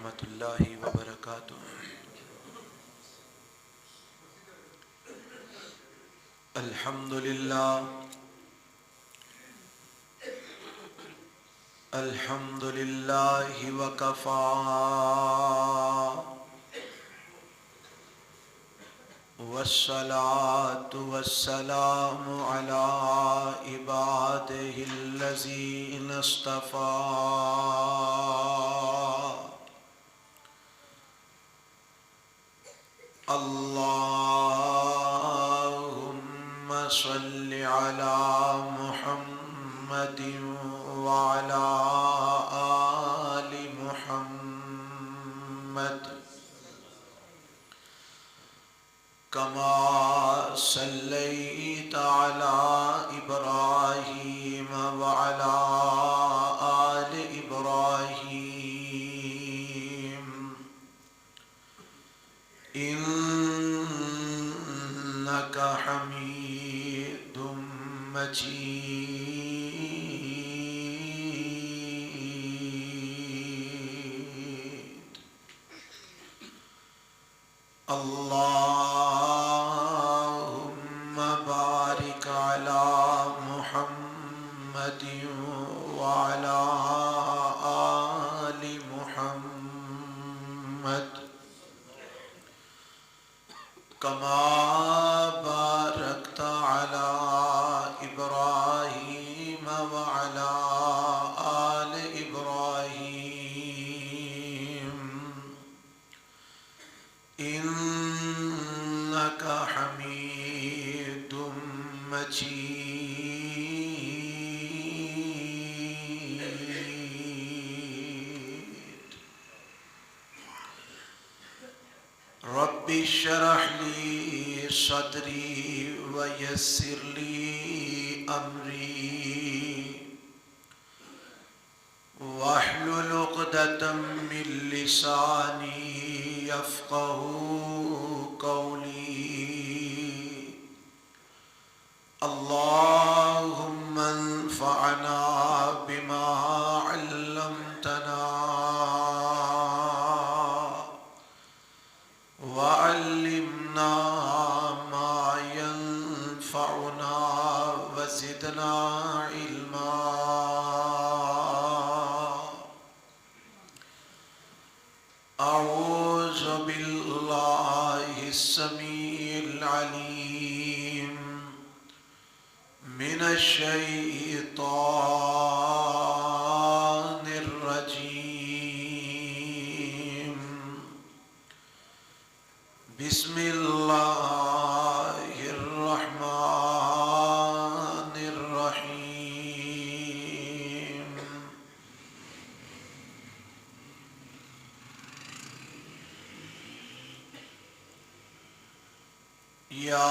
ورحمۃ اللہ وبرکاتہ۔ الحمد للہ الحمد للہ وکفی والصلاة والسلام علی عبادہ الذین اصطفی۔ اللہم صل علی محمد وعلی آل محمد کما صلیت علی ابراہیم وعلی آل ابراہیم انک حمید مجید۔ اللہم بارک علی محمد وعلی آل محمد کما بارکت علی ابراہیم وعلی آل ابراہیم انک حمید مجید۔ رب اشرح لی صدری ویسر لی امری واحلل عقدۃ من لسانی یفقہوا قولی۔ اللہم انفعنا بما علمتنا وعلمنا ما ينفعنا وزدنا علما۔ اعوذ باللہ السمیع العلیم من الشیطان الرجیم۔ بسم اللہ الرحمن الرحیم۔ یا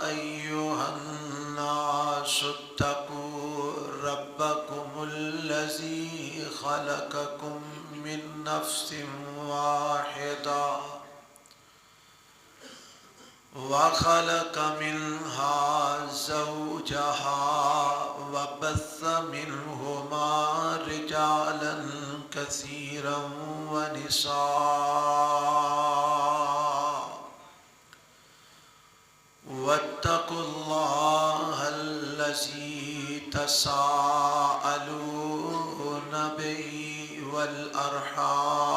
ایہا الناس اتقوا ربکم الذی خلقکم من نفس واحدہ وخلق منها زوجها وبث منهما رجالا كثيرا ونساء واتقوا الله الذي تساءلون به والأرحام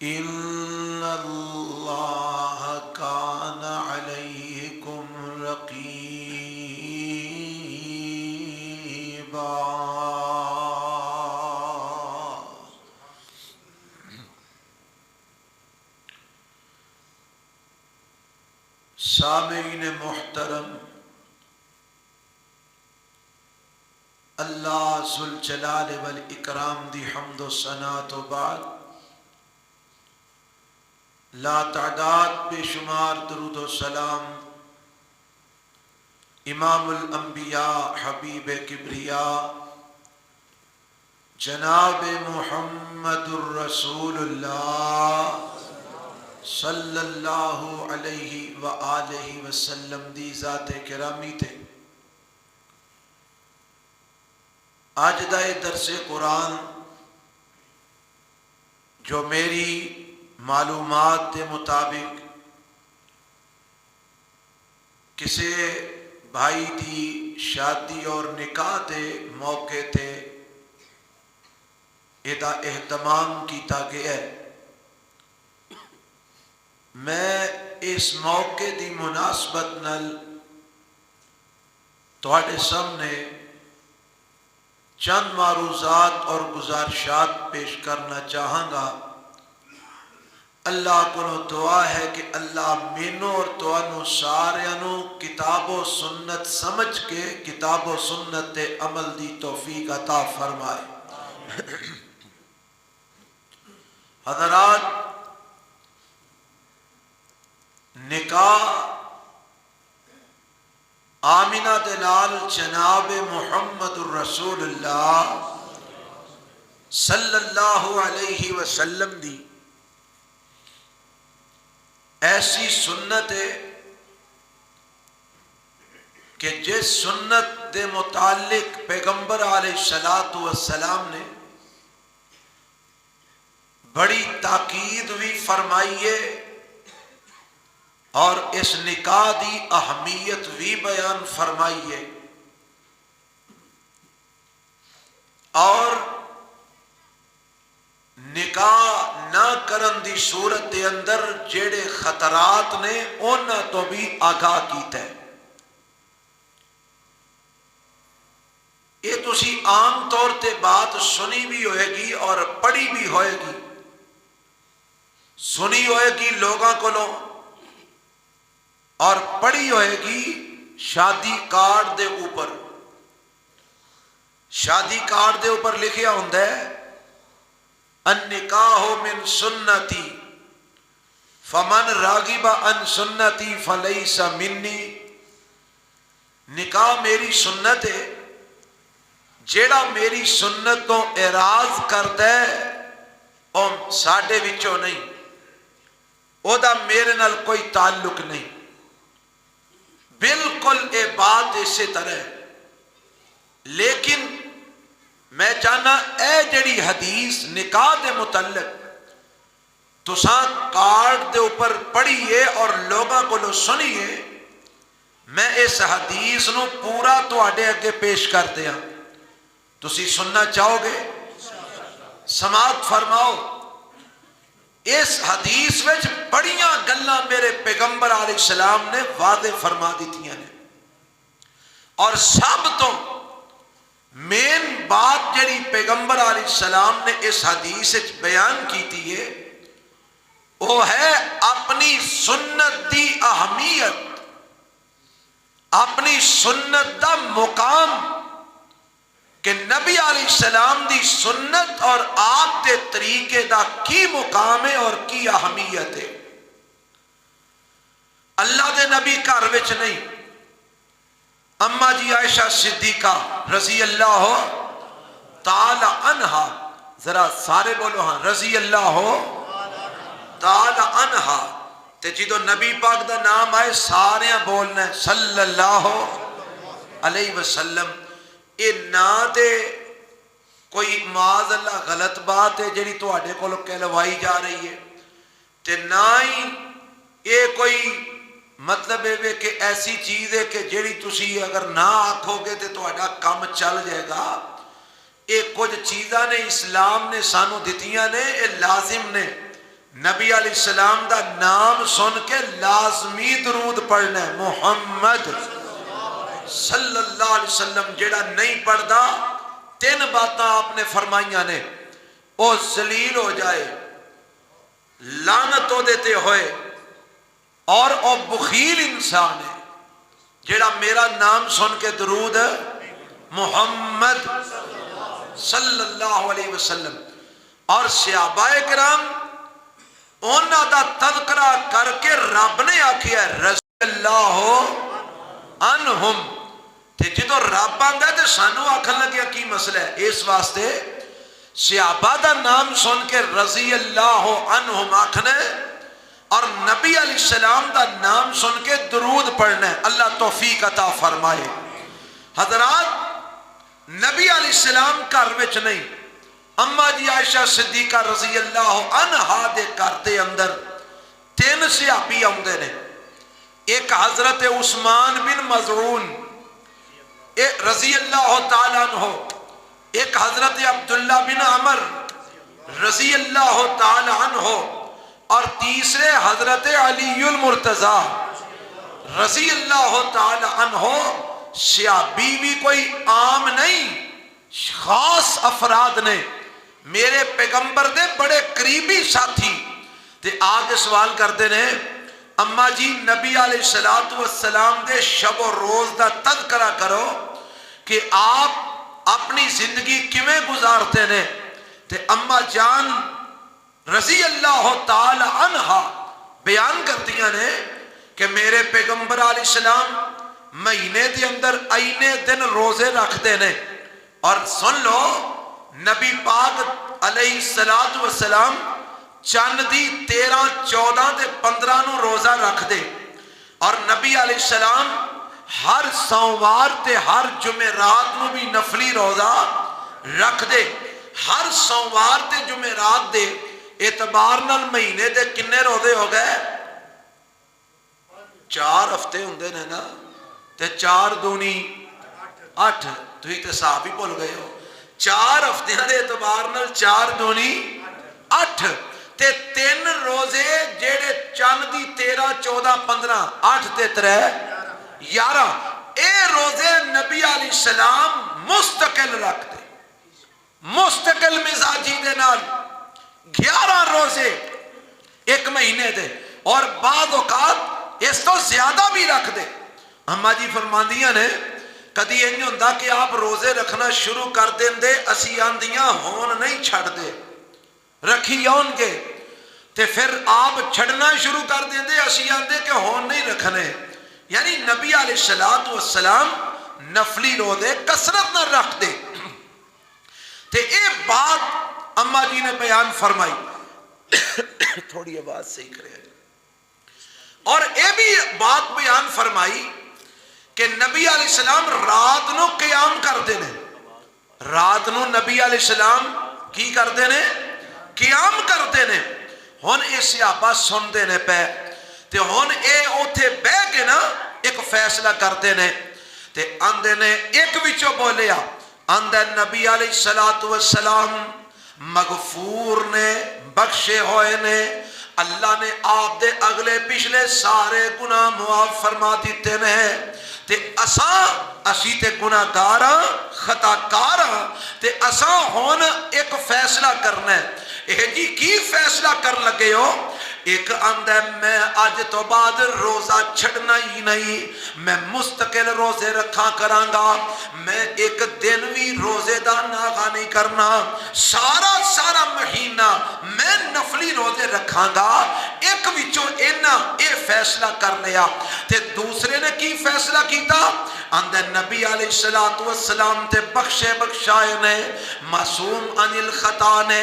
إن الله كان عليكم رقيبا۔ سامعین محترم، اللہ ذوالجلال والاکرام دی حمد و ثنا تو بعد لا تعداد بے شمار درود و سلام امام الانبیاء حبیب کبریا جناب محمد الرسول اللہ صلی اللہ علیہ وآلہ وسلم دی ذات کرامی تے آج دا درس قرآن جو میری معلومات کے مطابق کسی بھائی دی شادی اور نکاح دے موقع تے ادا اہتمام کیتا گیا ہے۔ میں اس موقع دی مناسبت نال تواڈے سامنے چند معروضات اور گزارشات پیش کرنا چاہاں گا۔ اللہ کو دعا ہے کہ اللہ مینوں اور تانوں سارےاں کتاب و سنت سمجھ کے کتاب و سنت تے عمل دی توفیق عطا فرمائے۔ حضرات، نکاح آمنہ دلال جناب محمد الرسول اللہ صلی اللہ علیہ وسلم دی ایسی سنت ہے کہ جس سنت دے متعلق پیغمبر علیہ السلام نے بڑی تاکید بھی فرمائی ہے اور اس نکاح دی اہمیت بھی بیان فرمائی ہے، اور نکاح نہ کرن دی صورت دے اندر جڑے خطرات نے انہاں تو بھی آگاہ کیتا ہے۔ یہ تسی عام طور تے بات سنی بھی ہوئے گی اور پڑھی بھی ہوئے گی، سنی ہوئے گی لوگاں کو اور پڑھی ہوئے گی شادی کارڈ دے اوپر۔ شادی کارڈ دے اوپر لکھیا ہوندا ہے النکاح من سنتی فمن راغب عن سنتی فلیس منی۔ نکاح میری سنت ہے، جیڑا میری سنت تو اعراض کرتا ہے او ساڈے وچوں نہیں، او دا میرے نال کوئی تعلق نہیں۔ بالکل اے بات اسی طرح ہے، لیکن میں چاہنا اے جڑی حدیث نکاح دے متعلق تساں کارڈ دے اوپر پڑھیے اور لوگاں کو سنیے، میں اس حدیث نو پورا تواڈے اگے پیش کر دیا۔ تسی سننا چاہو گے؟ سماعت فرماؤ۔ اس حدیث وچ بڑیاں گلاں میرے پیغمبر علیہ السلام نے واضح فرما دیتیاں نے، اور سب تو مین بات جڑی پیغمبر علیہ السلام نے اس حدیث وچ بیان کیتی ہے وہ ہے اپنی سنت دی اہمیت، اپنی سنت دا مقام، کہ نبی علیہ السلام دی سنت اور آپ دے طریقے دا کی مقام ہے اور کی اہمیت ہے۔ اللہ دے نبی گھر وچ نہیں، اما جی عائشہ صدیقہ رضی اللہ تعالی عنہا، ذرا سارے بولو ہاں رضی اللہ تعالی عنہا، تے جدو نبی پاک دا نام آئے سارے بولنا ہے صلی اللہ علیہ وسلم۔ اے نہ دے کوئی معاذ اللہ غلط بات ہے جڑی تواڈے کولوں کہلوائی جا رہی ہے، تے نہ ہی اے کوئی مطلب ہے کہ ایسی چیز ہے کہ جڑی تسی اگر نہ آکھو گے تے تواڈا کام چل جائے گا۔ اے کچھ چیزاں نے اسلام نے سانو دتیاں نے، اے لازم نے۔ نبی علیہ السلام دا نام سن کے لازمی درود پڑھنا ہے محمد صلی اللہ علیہ وسلم۔ جڑا نہیں پڑھدا تین باتاں آپ نے فرمائیاں نے، او ذلیل ہو جائے، لعنت ہو دیتے ہوئے، اور او بخیل انسان ہے۔ جڑا میرا نام سن کے درود محمد صلی اللہ علیہ وسلم اور صحابہ کرام انہاں دا تذکرہ کر کے رب نے آکھیا رضی اللہ عنہم، تے جدو رب آندا ہے تے سانو آکھن لگیا کی مسئلہ ہے؟ اس واسطے صحابہ دا نام سن کے رضی اللہ عنہم آکھنا ہے اور نبی علیہ السلام دا نام سن کے درود پڑھنا ہے۔ اللہ توفیق عطا فرمائے۔ حضرات، نبی علیہ السلام گھر وچ نہیں، اما جی عائشہ صدیقہ رضی اللہ عنہا دے گھر دے اندر تین صحابی آندے نے، ایک حضرت عثمان بن مظعون رضی اللہ تعالی عنہ، ایک حضرت عبداللہ بن عمر رضی اللہ تعالی عنہ، اور تیسرے حضرت علی المرتضیٰ رضی اللہ تعالی عنہ۔ صحابی بھی کوئی عام نہیں، خاص افراد نے، میرے پیغمبر دے بڑے قریبی ساتھی۔ تے آگے سوال کرتے ہیں اما جی نبی علیہ السلام دے شب و روز دا تذکرہ کرو کہ آپ اپنی زندگی کیویں گزارتے نے۔ تے اما جان رضی اللہ تعالی عنہا بیان کرتیاں نے کہ میرے پیغمبر علیہ السلام مہینے دے اندر اینے دن روزے رکھتے نے، اور سن لو نبی پاک علیہ السلام چند دی 13 14 تے 15 نو روزہ رکھ دے، اور نبی علیہ السلام ہر سوموار تے ہر جمعرات نو بھی نفلی روزہ رکھ دے۔ ہر سوموار تے جمعرات دے اعتبار نال مہینے دے کنے روزے ہو گئے؟ 4 ہفتے ہوندے نے نا، تے 4 دونی 8، تھی تے صاحب ہی بھول گئے ہو۔ 4 ہفتے دے اعتبار نال 4 دونی 8، تے 3 روزے جیڑے چند دی 13 14 15 8 تے 3 11، اے روزے نبی علیہ السلام مستقل رکھ دے، مستقل مزاجی دے نال 11 روزے ایک مہینے دے، اور بعض اوقات اس تو زیادہ بھی رکھ دے۔ اما جی فرماندیاں نے کدی انج ہوندا کہ آپ روزے رکھنا شروع کر دیں دے، اسی آندیاں ہون نہیں چھڑ دے، رکھی آن گے، تے پھر آپ چھڑنا شروع کر دیں دے، اسی آندے کہ ہون نہیں رکھنے۔ یعنی نبی علیہ السلام نفلی روزے کثرت نہ رکھ دے۔ تے اے بات اما جی نے بیان فرمائی، تھوڑی آواز صحیح کرے، اور اے بھی بات بیان فرمائی کہ نبی علیہ السلام رات نو قیام کرتے ہیں، رات نو نبی علیہ السلام کی کرتے ہیں؟ قیام کرتے ہیں۔ ہن اے صحابہ سنتے ہیں پہ، تے ہن اے اوتھے بہ کے نا ایک فیصلہ کرتے ہیں، تے آندے نے ایک وچوں بولیا، آندے نبی علیہ السلام مغفور نے، بخشے ہوئے نے، اللہ نے آپ دے اگلے پچھلے سارے گناہ معاف فرما دیتے نے، تے اسی تے گناہ گاراں خطا کاراں، تے اساں ہون ایک فیصلہ کرنا ہے۔ اے جی کی فیصلہ کر لگے ہو؟ ایک آندہ ہے میں آج تو بعد روزہ چھڑنا ہی نہیں، میں مستقل روزے رکھا کرانگا، میں ایک دن بھی روزے دا ناغا نہیں کرنا، سارا مہینہ میں نفلی روزے رکھانگا۔ ایک وچوں اینا اے فیصلہ کر لیا، تے دوسرے نے کی فیصلہ کیتا؟ آندہ نبی علیہ السلام تے بخشے بخشائے نے، معصوم عن الخطا نے،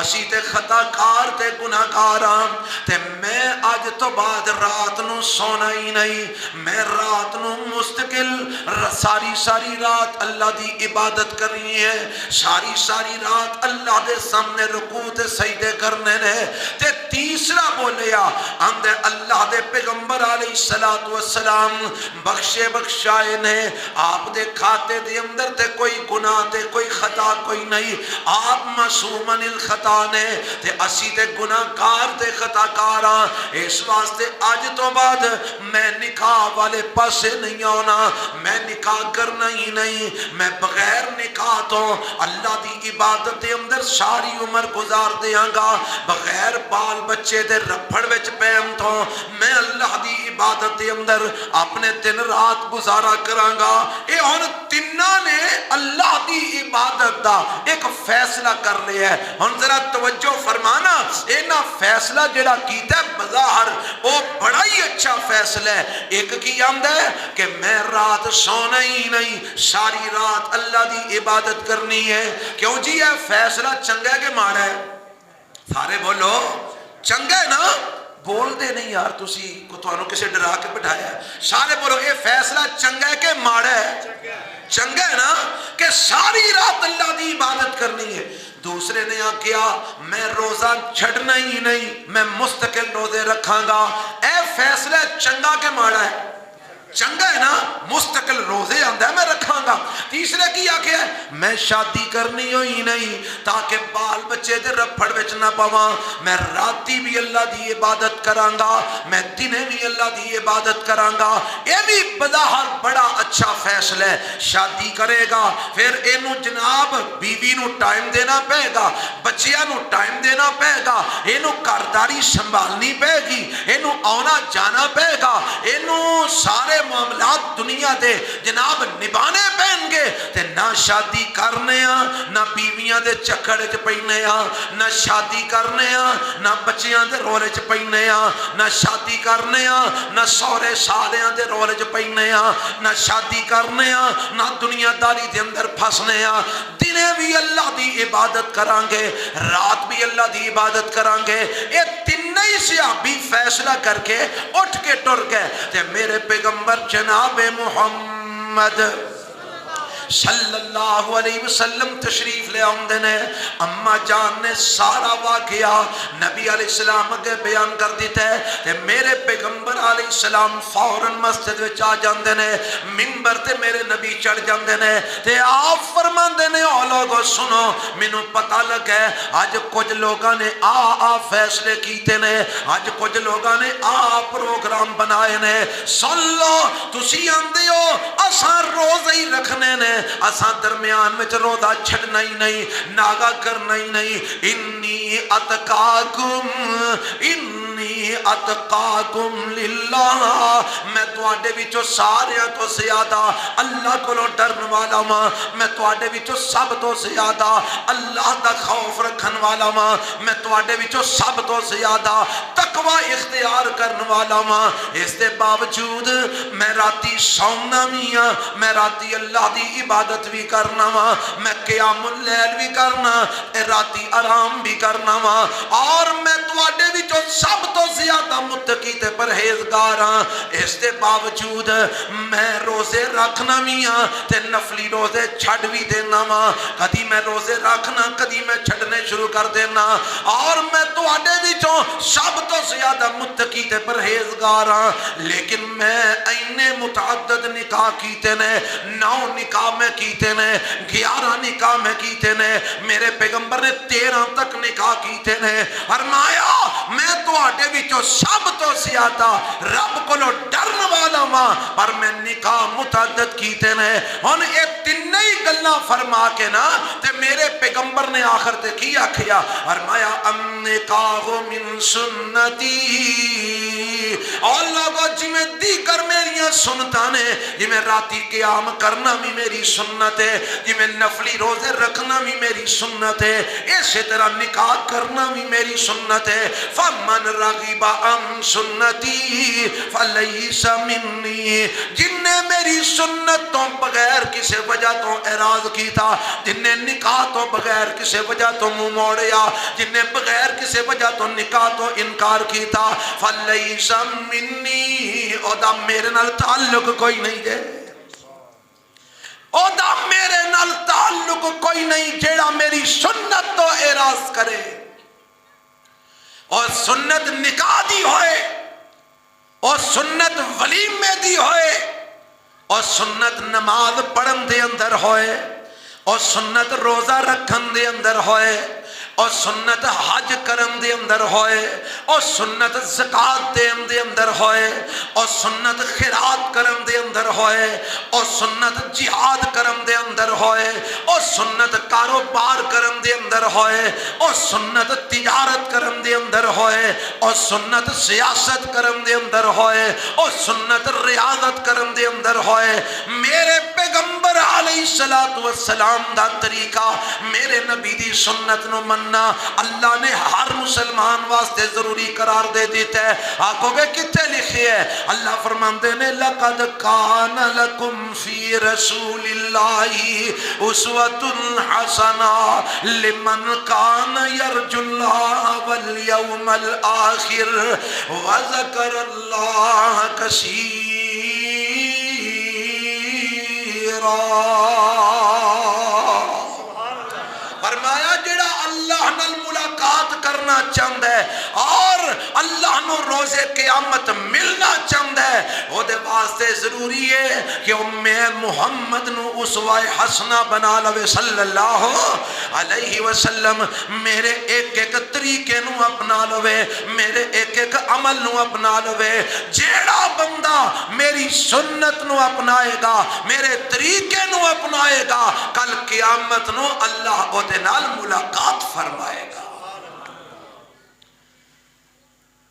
اسی تے خطا کار تے گناہ کارام، تے میں آج تو بعد رات نو سونا ہی نہیں، میں رات نو مستقل ساری رات اللہ دی عبادت کرنی ہے، ساری رات اللہ دے سامنے رکوع تے سجدے کرنے نے۔ تے تیسرا بولیا، آندے اللہ دے پیغمبر علیہ السلام بخشے بخشائے نے، آپ دے کھاتے دے اندر تے کوئی گناہ تے کوئی خطا کوئی نہیں، آپ معصوم عن الخطا نے، تے اسی تے گناہ کار تے خطا کاراں، اس واسطے آج تو بعد میں نکاح والے پاسے نہیں آنا، میں نکاح کرنا ہی نہیں، میں بغیر نکاح تو اللہ دی عبادت دے اندر ساری عمر گزار دیاں گا، بغیر بال بچے دے رپھڑ وچ پیم تو میں اللہ دی عبادت دے اندر اپنے دن رات گزارا کرانگا۔ اے ہن تنہ نے اللہ دی عبادت دا ایک فیصلہ کر لیا ہے۔ ہن ذرا توجہ فرمانا، اینا فیصلہ جڑا کیتا ہے بظاہر او بڑا ہی اچھا فیصلہ ہے۔ ایک کی آمدہ ہے کہ میں رات سونا ہی نہیں، ساری رات اللہ دی عبادت کرنی ہے۔ کیوں جی ہے فیصلہ چنگا ہے کہ مارا ہے؟ سارے بولو چنگا ہے نا؟ بول دے نہیں یار تسی کو تانوں کسے ڈرا کے بٹھایا ہے. سارے بولو اے فیصلہ چنگا ہے کہ ماڑا ہے؟ چنگا ہے نا کہ ساری رات اللہ دی عبادت کرنی ہے. دوسرے نے کیا میں روزہ چھڑنا ہی نہیں، میں مستقل روزے رکھاں گا. اے فیصلہ چنگا کہ ماڑا ہے؟ چنگا ہے نا، مستقل روزے آندہ ہے میں رکھاں گا. تیسرے کی آکھیا ہے میں شادی کرنی ہوئی نہیں تاکہ بال بچے دے رپھڑ وچ نہ پواں، میں راتی بھی اللہ دی عبادت کراں گا، میں دنے بھی اللہ دی عبادت کراں گا. یہ بھی بظاہر بڑا اچھا فیصلہ ہے. شادی کرے گا پھر اینو جناب بیوی نو ٹائم دینا پے گا، بچیاں نو ٹائم دینا پے گا، اینو کارداری سنبھالنی پے گی، اینو آنا جانا پے گا، اینو سارے معاملات دنیا دے جناب نبانے پہن گے. تے نہ شادی کرنے نہ بیویاں دے چکڑ چ پینے نہ شادی کرنے نہ بچیاں دے رولے چ پینے نہ شادی کرنے نہ سورے سالیاں دے رولے چ پینے نہ شادی کرنے نہ دنیا داری دے اندر پھسنے. دنے بھی اللہ دی عبادت کران گے، رات بھی اللہ دی عبادت کران گے. اے تینوں صحابی فیصلہ کر کے اٹھ کے ٹر گئے. تے میرے پیغمبر جناب محمد صلی اللہ علیہ وسلم تشریف لے آمدے نے. اما جان نے سارا واقعہ نبی علیہ السلام کے بیان کر دیتا ہے. تے میرے پیغمبر علیہ السلام فوراً مسجد وچ آ جاندے نے، منبر تے میرے نبی چڑھ جاندے نے. تے آپ فرماندے نے او لوگو سنو، مینوں پتہ لگا ہے اج کچھ لوگاں نے آ فیصلے کیتے نے، اج کچھ لوگاں نے پروگرام بنائے نے. سن لو تسی آندے ہو اساں روزے ہی رکھنے نے، اساں درمیان میں روزہ چھڑنا ہی نہیں، ناغا کرنا ہی نہیں. انی اتقاکم للہ، میں تواڈے وچوں ساریاں تو زیادہ اللہ کولوں ڈرن والا ہاں. میں تواڈے وچوں سب تو زیادہ اللہ دا خوف رکھن والا ہاں. میں تواڈے وچوں سب تو زیادہ تقوی اختیار کرن والا ہاں. اس دے باوجود میں راتی سونا بھی ہاں، میں راتی اللہ دی عبادت بھی کرنا وا، میں قیام اللیل بھی کرنا، راتی آرام بھی کرنا وا. اور میں تواڈے وچوں سب تو زیادہ متقی تے پرہیزگار ہاں. اس دے باوجود میں روزے رکھنا بھی ہاں تے نفلی روزے چھڈ بھی دینا وا. کدی میں روزے رکھنا کدی میں چھڈنے شروع کر دینا. اور میں تواڈے وچوں سب تو زیادہ متقی تے پرہیزگار ہاں. لیکن میں اینے متعدد نکاح کیتے نے، 9 نکاح میں کیتے نے، 11 نکاح میں کیتے نے. میرے پیغمبر نے 13 تک نکاح کیتے نے. فرمایا میں تواڈے وچوں سب تو زیادہ رب کولوں ڈرن والا ہاں، پر میں نکاح متعدد کیتے نے. ہن اے تینوں ہی گلاں فرما کے نا تے میرے پیغمبر نے آخر تے کی آکھیا؟ فرمایا النکاح من سنتی. اور لوگوں جی میں دیگر میریاں سنتاں نے، جی میں راتی قیام کرنا بھی میری سنت ہے، جی میں نفلی روزے رکھنا بھی میری سنت ہے، اسی طرح نکاح کرنا بھی میری سنت ہے. فمن رغب عن سنتی فلیس منی. جن نے میری سنت تو بغیر کسی وجہ تو اعراض کیتا، جن نے نکاح تو بغیر کسی وجہ تو منہ موڑیا، جن نے بغیر کسی وجہ تو نکاح تو انکار کیتا، فلیس منی، او دا میرے نال تعلق کوئی نہیں دے. او دا میرے نال تعلق کوئی نہیں جیڑا میری سنت تو اعراض کرے. اور سنت نکاح دی ہوئے، اور سنت ولیمے دی ہوئے، اور سنت نماز پڑھن دے اندر ہوئے، اور سنت روزہ رکھن دے اندر ہوئے، اور سنت حج کرن دے اندر ہوئے، اور سنت زکاة دین دے اندر ہوئے، اور سنت خیرات کرن دے اندر ہوئے، اور سنت جہاد کرن دے اندر ہوئے، اور سنت کاروبار کرن دے اندر ہوئے، اور سنت تجارت کرن دے اندر ہوئے، اور سنت سیاست کرن دے اندر ہوئے، اور سنت ریاضت کرن دے اندر ہوئے. میرے پیغمبر علیہ السلام دا طریقہ، میرے نبی دی سنت نو مننا اللہ نے ہر مسلمان واسطے ضروری قرار دے دیتا ہے. آنکھوں گے کتے لکھے ہے؟ اللہ فرماندے نے لَقَدْ كَانَ لَكُمْ فِي رَسُولِ اللَّهِ أُسْوَةٌ حَسَنَةٌ لِمَّنْ من کان یرجو اللہ والیوم الآخر وذکر اللہ کثیرا۔ فرمایا جڑا اللہ نال ملاقات کرنا چاہتا ہے اور اللہ نو روز قیامت ملنا چاہتا ہے، وہ دے واسطے ضروری ہے کہ میں محمد نو اسوہ حسنہ بنا لوے صلی اللہ علیہ وسلم، میرے ایک ایک طریقے نو اپنا لوے، میرے ایک ایک عمل نو اپنا لوے۔ جیڑا بندہ میری سنت نو اپنائے گا، میرے طریقے نو اپنائے گا، کل قیامت نو اللہ او دے نال ملاقات فرمائے گا۔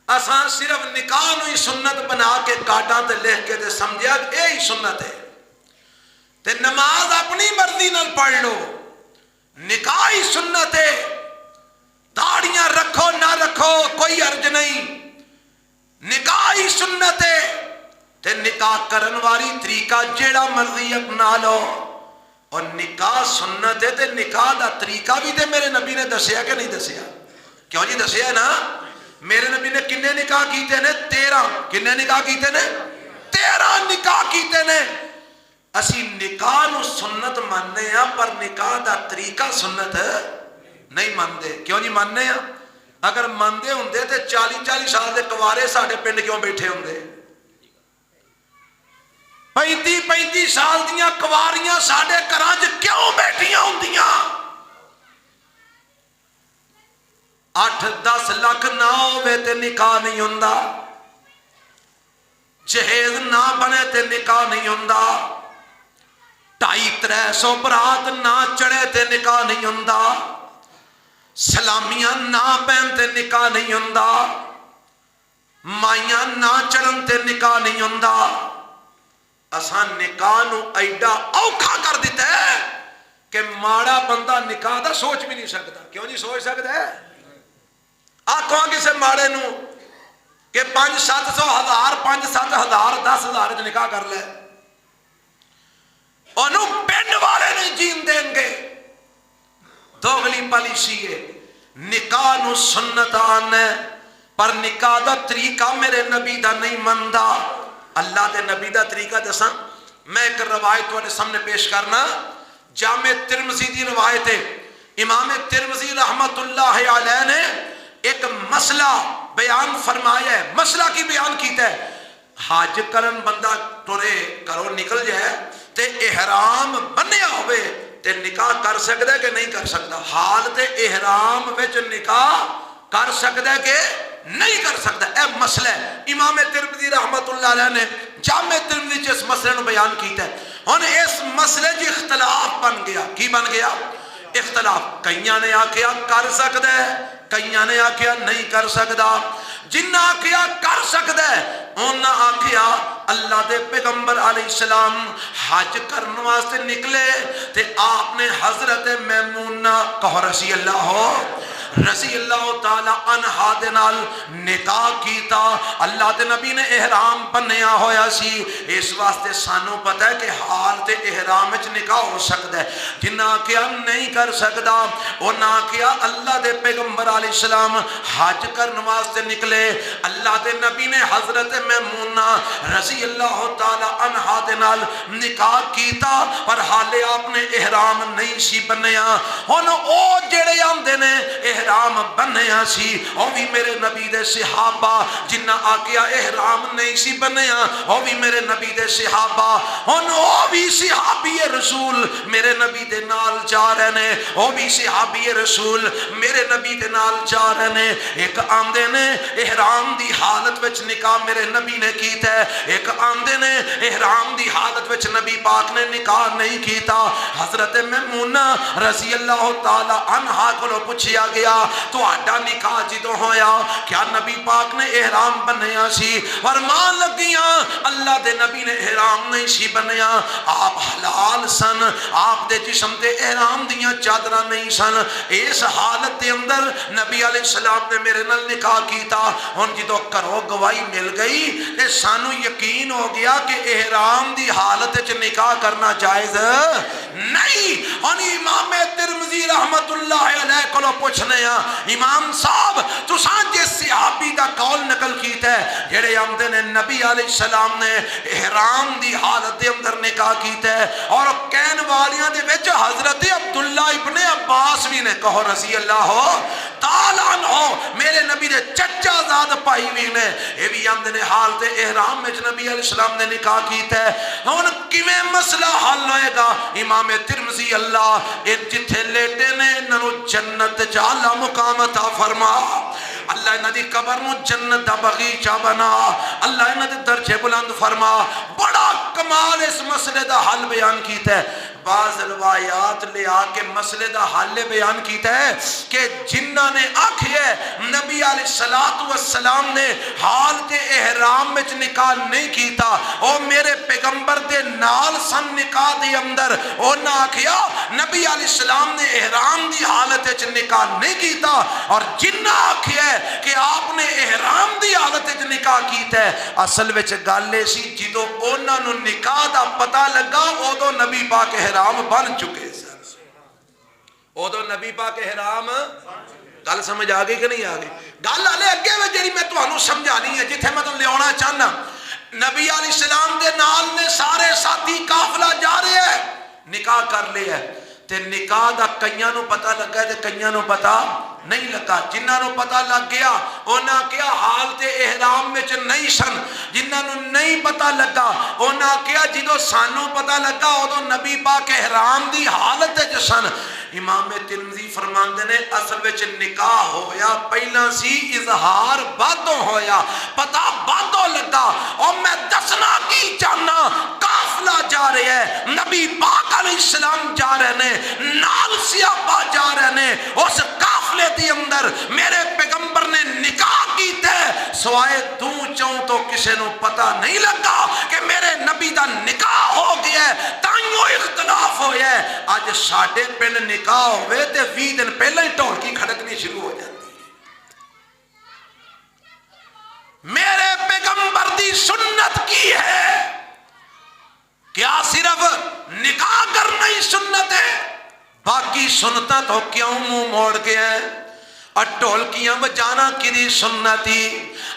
اساں صرف نکاح نو ہی سنت بنا کے کاٹاں تے لکھ کے تے سمجھیا اے ہی سنت ہے تے نماز اپنی مرضی نال پڑھ لو، نکاح ہی سنت ہے، داڑیاں رکھو نہ رکھو کوئی حرج نہیں، نکاح ہی سنت ہے تے نکاح کرن والی طریقہ جیڑا مرضی اپنا لو۔ اور نکاح سنت ہے تے نکاح دا طریقہ بھی تے میرے نبی نے دسیا کہ نہیں دسیا؟ کیوں جی دسیا نا؟ میرے نبی نے کنے نکاح کیتے نے؟ 13۔ کنے نکاح کیتے نے؟ 13 نکاح کیتے نے۔ اسی نکاح نو سنت ماننے ہیں پر نکاح دا طریقہ سنت نہیں مانتے۔ کیوں نہیں ماننے ہیں؟ اگر مانتے ہوندے تے 40 سال دے کوارے ساڑھے پنڈ کیوں بیٹھے ہوندے؟ 35 سال دیاں کواریاں ساڑھے کراج کیوں بیٹھیاں ہوندیاں؟ 8-10 لاکھ نہ ہوئے تے نکاح نہیں ہوندا، جہیز نہ بنے تے نکاح نہیں ہوندا، 250-300 برات نہ چڑھے تے نکاح نہیں ہوندا، سلامیاں نہ پہن تے نکاح نہیں ہوندا، مائیاں نہ چڑھن تے نکاح نہیں ہوندا۔ اساں نکاح نو ایڈا اوکھا کر دیتا ہے کہ ماڑا بندہ نکاح دا سوچ بھی نہیں سکتا۔ کیوں نہیں سوچ سکتا ہے؟ آکھاں کسے ماڑے نو کہ 500-700 ہزار 5-7 ہزار 10 ہزار نکاح کر لے، انہوں پنڈ والے نہیں جین دیں گے۔ دوغلی پالیسی ہے، نکاح نو سنت آنے پر نکاح دا طریقہ میرے نبی دا نہیں مندہ۔ اللہ دے نبی دا طریقہ دساں، میں ایک روایت تواڈے سامنے پیش کرنا، جامع ترمذی دی روایت ہے۔ امام ترمذی رحمت اللہ علیہ نے ایک مسئلہ بیان فرمایا ہے، مسئلہ کی بیان کیتا ہے۔ حج کرن بندہ ٹورے کرو نکل جائے تے احرام بنیا ہوئے تے نکاح کر سکتا ہے کہ نہیں کر سکتا؟ حال تے احرام وچ نکاح کر سکتا ہے کہ نہیں کر سکتا؟ اے مسئلہ ہے۔ امام ترمذی رحمت اللہ علیہ نے جامع ترمذی اس مسئلے نو بیان کیتا ہے۔ ہن اس مسئلے جی اختلاف بن گیا۔ کی بن گیا؟ اختلاف۔ کئیاں نے آکھیا کر سکتا ہے، کئیاں نے آکھیا نہیں کر سکتا۔ جنہ آکھیا کر سکتا ہے انہاں آکھیا اللہ دے پیغمبر علیہ السلام حج کرنے واسطے نکلے تے آپ نے حضرت میمونہ کہو رضی اللہ تعالی عنہا دے نال نکاح کیتا۔ اللہ دے نبی نے احرام بنیا ہویا سی، اس واسطے سانو پتہ ہے کہ حال تے احرام وچ نکاح ہو سکتا ہے۔ جنہ کیا نہیں کر سکتا وہ نہ کیا اللہ دے پیغمبر علیہ السلام حج کرنے واسطے نکلے، اللہ دے نبی نے حضرت میمونہ رضی اللہ تعالی عنہا دے نال نکاح کیتا پر حالے آپ نے احرام نہیں سی بنیا۔ ہن او جڑے آندے نے احرام بنیا سی او بھی میرے نبی دے صحابہ، جنہ آکیا احرام نہیں سی بنیا او بھی میرے نبی دے صحابہ۔ ہن او بھی صحابی رسول میرے نبی دے نال جا رہے نے، او بھی صحابی رسول میرے نبی دے نال جا رہے نے۔ ایک آندے نے احرام دی حالت وچ نکاح میرے نبی نے کیتا ہے، ایک آندے نے احرام دی حالت وچ نبی پاک نے نکاح نہیں کیتا۔ حضرت میمونہ رضی اللہ تعالی عنہا کو پوچھیا گیا تہاڈا نکاح جدوں ہویا کیا نبی پاک نے احرام بنیا سی؟ فرمان لگیاں اللہ دے نبی نے احرام نہیں سی بنیا، آپ حلال سن، آپ دے جسم تے احرام دیاں چادراں نہیں سن۔ اس حالت دے اندر نبی علیہ السلام نے میرے نال نکاح کیتا۔ ہن جدوں کرو گواہی مل گئی تے سانو یقین ہو گیا کہ احرام دی حالت وچ نکاح کرنا جائز نہیں۔ ہن امام ترمذی رحمت اللہ علیہ کو پوچھنے امام صاحب تساں جس صحابی دا قول نقل کیتا ہے جڑے آمدے نے نبی علیہ السلام نے احرام دی حالت دے اندر نکاح کیتا ہے اور کہن والیاں دے وچ حضرت عبداللہ ابن عباس بھی نے کہو رضی اللہ تعالی عنہ میرے نبی دے چچا زاد پائی بھی نے اے بھی آمدے نے حالت احرام وچ نبی علیہ السلام نے نکاح کیتا ہے ہن کیویں مسئلہ حل ہوئے گا امام ترمذی اللہ جتھے لیٹے نے انہاں نو جنت چ اعلی مقام عطا فرما اللہ انہاں دی قبر نو جنت دا باغیچہ بنا اللہ انہاں دے درجے بلند فرما بڑا کمال اس مسئلے دا حل بیان کیتا ہے بعض روایات لے آ کے مسئلے دا حل بیان کیتا ہے کہ جنہاں نے آکھیا نبی علیہ السلام نے حالت احرام وچ نکاح نہیں کیتا او میرے پیغمبر دے نال سن نکاح دے اندر او نہ آکھیا نبی علیہ السلام نے احرام دی حالت وچ نکاح نہیں کیتا اور جنہاں آکھیا کہ آپ نے احرام دی حالت وچ نکاح کیتا ہے اصل وچ گل اے سی جدوں انہاں نو نکاح دا پتہ لگا اودوں نبی پاک احرام بن چکے سن اودوں نبی پاک احرام گل سمجھ آ گئی کہ نہیں آ گئی گل ہلے اگے وچ جڑی میں تانوں سمجھانی ہے جتھے میں تانوں لیاونا چاہنا نبی علیہ السلام دے نال نے سارے ساتھی قافلہ جا رہے ہیں نکاح کر لیا ہے تے نکاح دا کئیاں نو پتہ لگا تے کئیاں نو پتہ نہیں لگا جنہاں نو پتہ لگ گیا انہاں کیا حالت احرام وچ نہیں سن جنہاں نو نہیں پتہ لگا انہاں کیا جدوں سانو پتہ لگا اودوں نبی پاک احرام دی حالت وچ سن امام ترمذی فرماندے نے اصل وچ نکاح ہویا پہلا سی اظہار بعدوں ہویا پتہ بعدوں لگا اور میں دسنا کی چاہنا قافلہ جا رہے ہیں نبی پاک علیہ السلام جا رہے نے نال صحابہ جا رہے نے اس قافلے دی اندر میرے پیغمبر نے نکاح کیتے سوائے دوں چوں تو کسے نو پتہ نہیں لگا کہ میرے نبی دا نکاح ہو گیا ہے تائیوں اختلاف ہویا ہے آج ساڈے پنڈ نکاح ہوئے تے 20 دن پہلے ہی ڈھولکی کھڑکنی شروع ہو جاتی ہے میرے پیغمبر دی سنت کی ہے کیا صرف نکاح کرنا ہی سنت ہے باقی سنتا تو کیوں منہ موڑ کے ہیں ڈھولکیاں بجانا کدی سنتی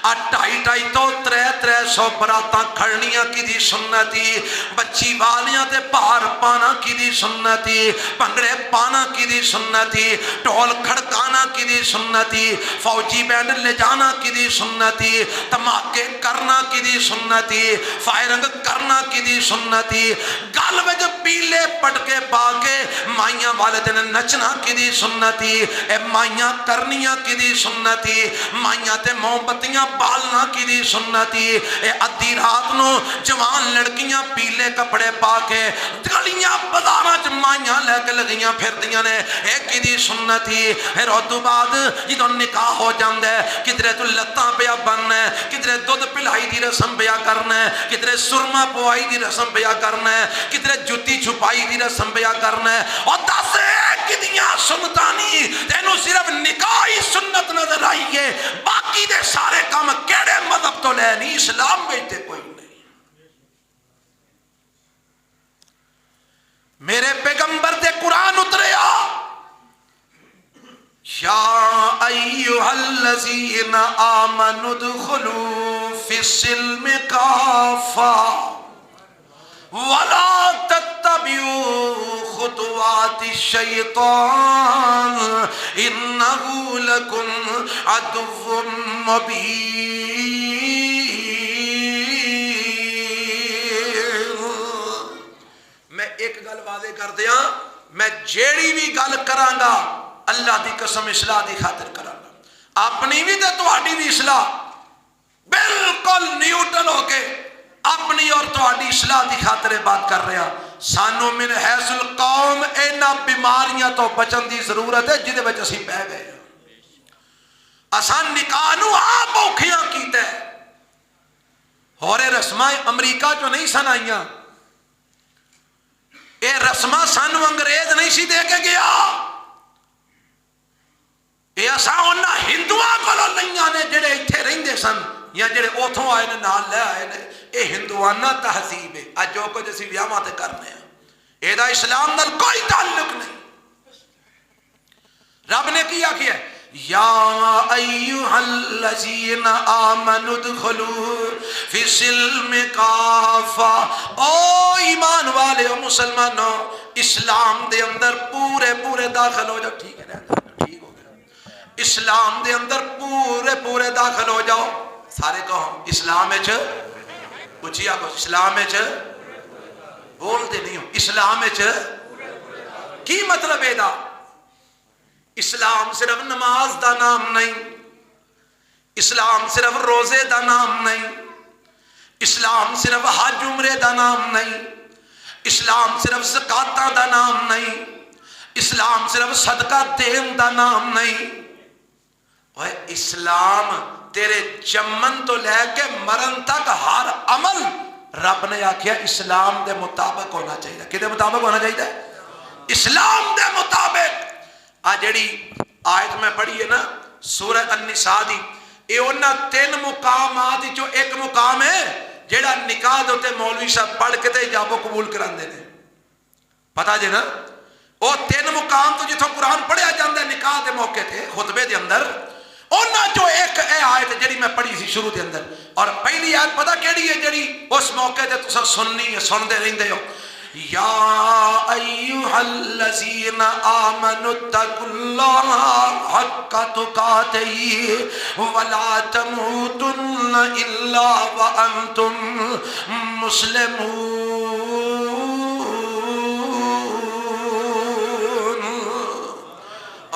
2.5 تو 300 براتاں کھڑنیاں کدی سنتی بچی والیاں تے پار پانا کدی سنتی پنگڑے پانا کدی سنتی ڈھول کھڑکانا کدی سنتی فوجی بینڈ لے جانا کدی سنتی دھماکے کرنا کدی سنتی فائرنگ کرنا کدی سنتی گل وچ پیلے پٹکے پا کے مائیاں والے دن نچنا کدی سنتی اے مائیاں کرنیاں کدی سنتی مائیاں تے موم بتیاں بالنا کدی سنتی اے ادھی رات نو جوان لڑکیاں پیلے کپڑے پا کے گلیاں بازاراں چ مائیاں لے کے لگیاں پھردیاں نے اے کدی سنتی پھر اس بعد جدوں نکاح ہو جاندا ہے کدھرے تو لتاں پیا بننا ہے کدھرے دودھ پلائی دی رسم پیا کرنا ہے کدھرے سرما پوائی دی رسم پیا کرنا ہے کدھرے جُتی چھپائی دی رسم پیا کرنا ہے اور دس کدیاں سنتاں نہیں تینوں صرف نکاح ہی سنت نظر آئی ہے باقی دے سارے کام کیڑے مذہب تو لے نہیں اسلام میں تے کوئی نہیں میرے پیغمبر دے قرآن اتریا یا ایھا الذین آمنوا ادخلوا فی السلم کافہ ولا تتبعوا خطوات الشیطان انہ لکم عدو مبین میں ایک گل واضح کر دیا میں جیڑی بھی گل کراں گا اللہ دی قسم اصلاح دی خاطر کراں گا اپنی بھی تے تہاڈی بھی اصلاح بالکل نیوٹرل ہو کے اپنی اور تہاڈی اصلاح دی خاطر بات کر رہا سانو من حیث القوم اینا بیماریاں تو بچن دی ضرورت ہے جدے وچ اسی پہ گئے اسان نکاح نو آپ اوکھیاں کیتے اور رسماں امریکہ جو نہیں سن آئیاں اے رسماں سانو انگریز نہیں سی دے کے گیا اے اساں انہاں ہندوؤں کولوں لئیاں نے جڑے ایتھے رہندے سن یا جڑے اوتھوں آئے نے نال لے آئے نے اے ہندوانہ تہذیب ہے اج جو کچھ اسی ویاواں تے کرنے ہیں اے دا اسلام نال کوئی تعلق نہیں رب نے کی آخیا ہے یا ایھا الذین آمنوا ادخلوا فی السلم کافہ، او ایمان والے او مسلمانوں، اسلام دے اندر پورے پورے داخل ہو جاؤ. ٹھیک ہے نا، ٹھیک ہو گیا. اسلام دے اندر پورے پورے داخل ہو جاؤ. سارے کہو اسلام وچ، اچھی آکو اسلام وچ، بولتے نہیں ہو اسلام وچ کی مطلب ہے دا؟ اسلام صرف نماز دا نام نہیں، اسلام صرف روزے دا نام نہیں، اسلام صرف حج عمرے دا نام نہیں، اسلام صرف زکاتاں دا نام نہیں، اسلام صرف صدقہ دین دا نام نہیں. اوے اسلام تیرے جمن تو لے کے مرن تک ہر عمل رب نے آکھیا اسلام دے مطابق ہونا چاہیے. کدے مطابق ہونا چاہیے؟ اسلام دے مطابق. آ جڑی آیت میں پڑھی ہے نا سورہ النساء دی، اے انہاں 3 مقامات جو ایک مقام ہے جڑا نکاح دے تے مولوی صاحب پڑھ کے تے ایجاب و قبول کراندے نے. پتہ جے نا او 3 مقام تو جتھوں قرآن پڑھیا جاندا ہے نکاح دے موقع تے خطبے دے اندر، انہاں جو ایک اے آیت جڑی میں پڑھی سی شروع دے اندر، اور پہلی آیت پتہ کیڑی ہے جڑی اس موقع تے تساں سننی ہے، سن دے رہندے ہو. یا ایھا الذین آمنوا اتقوا اللہ حق تقاتہ ولا تموتن الا وانتم مسلمون.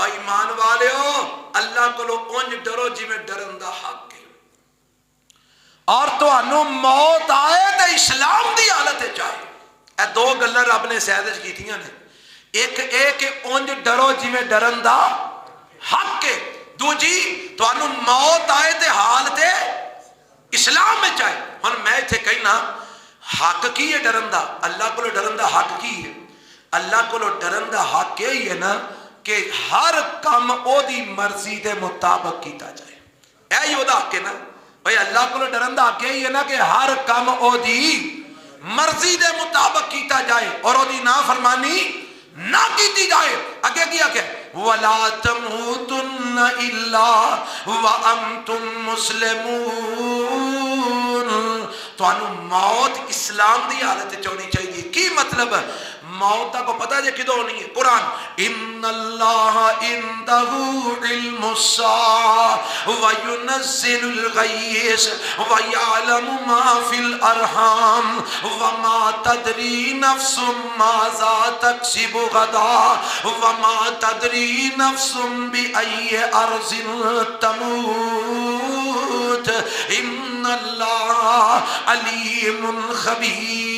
ایمان والےو اللہ کولو اونج ڈرو جویں ڈرن دا حق ہے، اور تانوں موت آئے تے اسلام دی حالت وچ آئے. اے 2 گلاں رب نے سیدش کیتیاں نے. ایک اے کہ اونج ڈرو جویں ڈرن دا حق ہے، دوجی تانوں موت آئے تے حال تے اسلام وچ آئے. ہن میں ایتھے کہنا حق کی ہے ڈرن دا؟ اللہ کولو ڈرن دا حق کی ہے؟ اللہ کولو ڈرن دا حق یہ ہے نا کہ ہر کام او دی مرضی دے مطابق کیتا جائے. اے ہی او دا حق ہے نا بھئی. اللہ کولو ڈرن دا حق یہ ہے نا کہ ہر کام او دی مرضی دے مطابق کیتا جائے اور او دی نافرمانی نہ کیتی جائے. اگے کیا کہ وَلَا تَمُوتُنَّ إِلَّا وَأَنْتُمْ مُسْلِمُونَ. تو انہوں موت اسلام دی حالت چونی چاہیے. کی مطلب موت کو پتہ ہے کدو نہیں ہے؟ قرآن ان اللہ عندہ علم الساعة وینزل الغیث ویعلم ما فی الارحام وما تدری نفس ماذا تکسب غدا وما تدری نفس بأی ارض تموت ان اللہ علیم خبیر.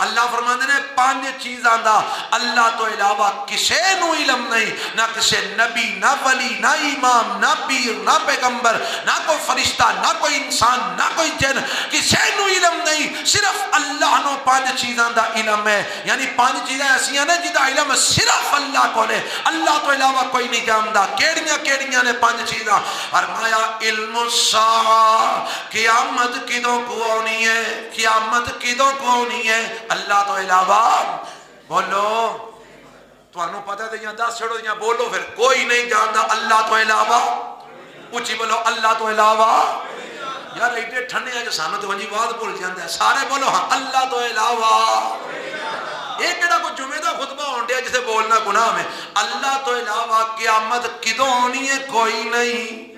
اللہ فرماندے نے 5 چیزاں دا اللہ تو علاوہ کسے نو علم نہیں، نہ کسے نبی، نہ ولی، نہ امام، نہ پیر، نہ پیغمبر، نہ کوئی فرشتہ، نہ کوئی انسان، نہ کوئی جن، کسے نو علم نہیں، صرف اللہ نو 5 چیزاں دا علم ہے. یعنی 5 چیزیں ایسی ہیں جدا علم صرف اللہ کو لے، اللہ تو علاوہ کوئی نہیں جاندا. کیڑیاں کیڑیاں نے 5 چیزاں؟ فرمایا علم الساعہ، قیامت کدوں کو ہونی ہے، قیامت کدوں کو ہونی ہے اللہ تو علاوہ. بولو تو انہوں پتہ دیاں 10 چھڑو دیاں بولو پھر. کوئی نہیں جاندا اللہ تو علاوہ. اچھی بولو اللہ تو علاوہ. یار ایڈے ٹھنڈے ہیں جو سانو تو ونجی بات بول جاندے ہیں. سارے بولو ہاں اللہ تو علاوہ. ایک کیڑا کو جمعہ دا خطبہ ہون دیا جسے بولنا گناہ میں. اللہ تو علاوہ قیامت کدوں ہونی ہے کوئی نہیں.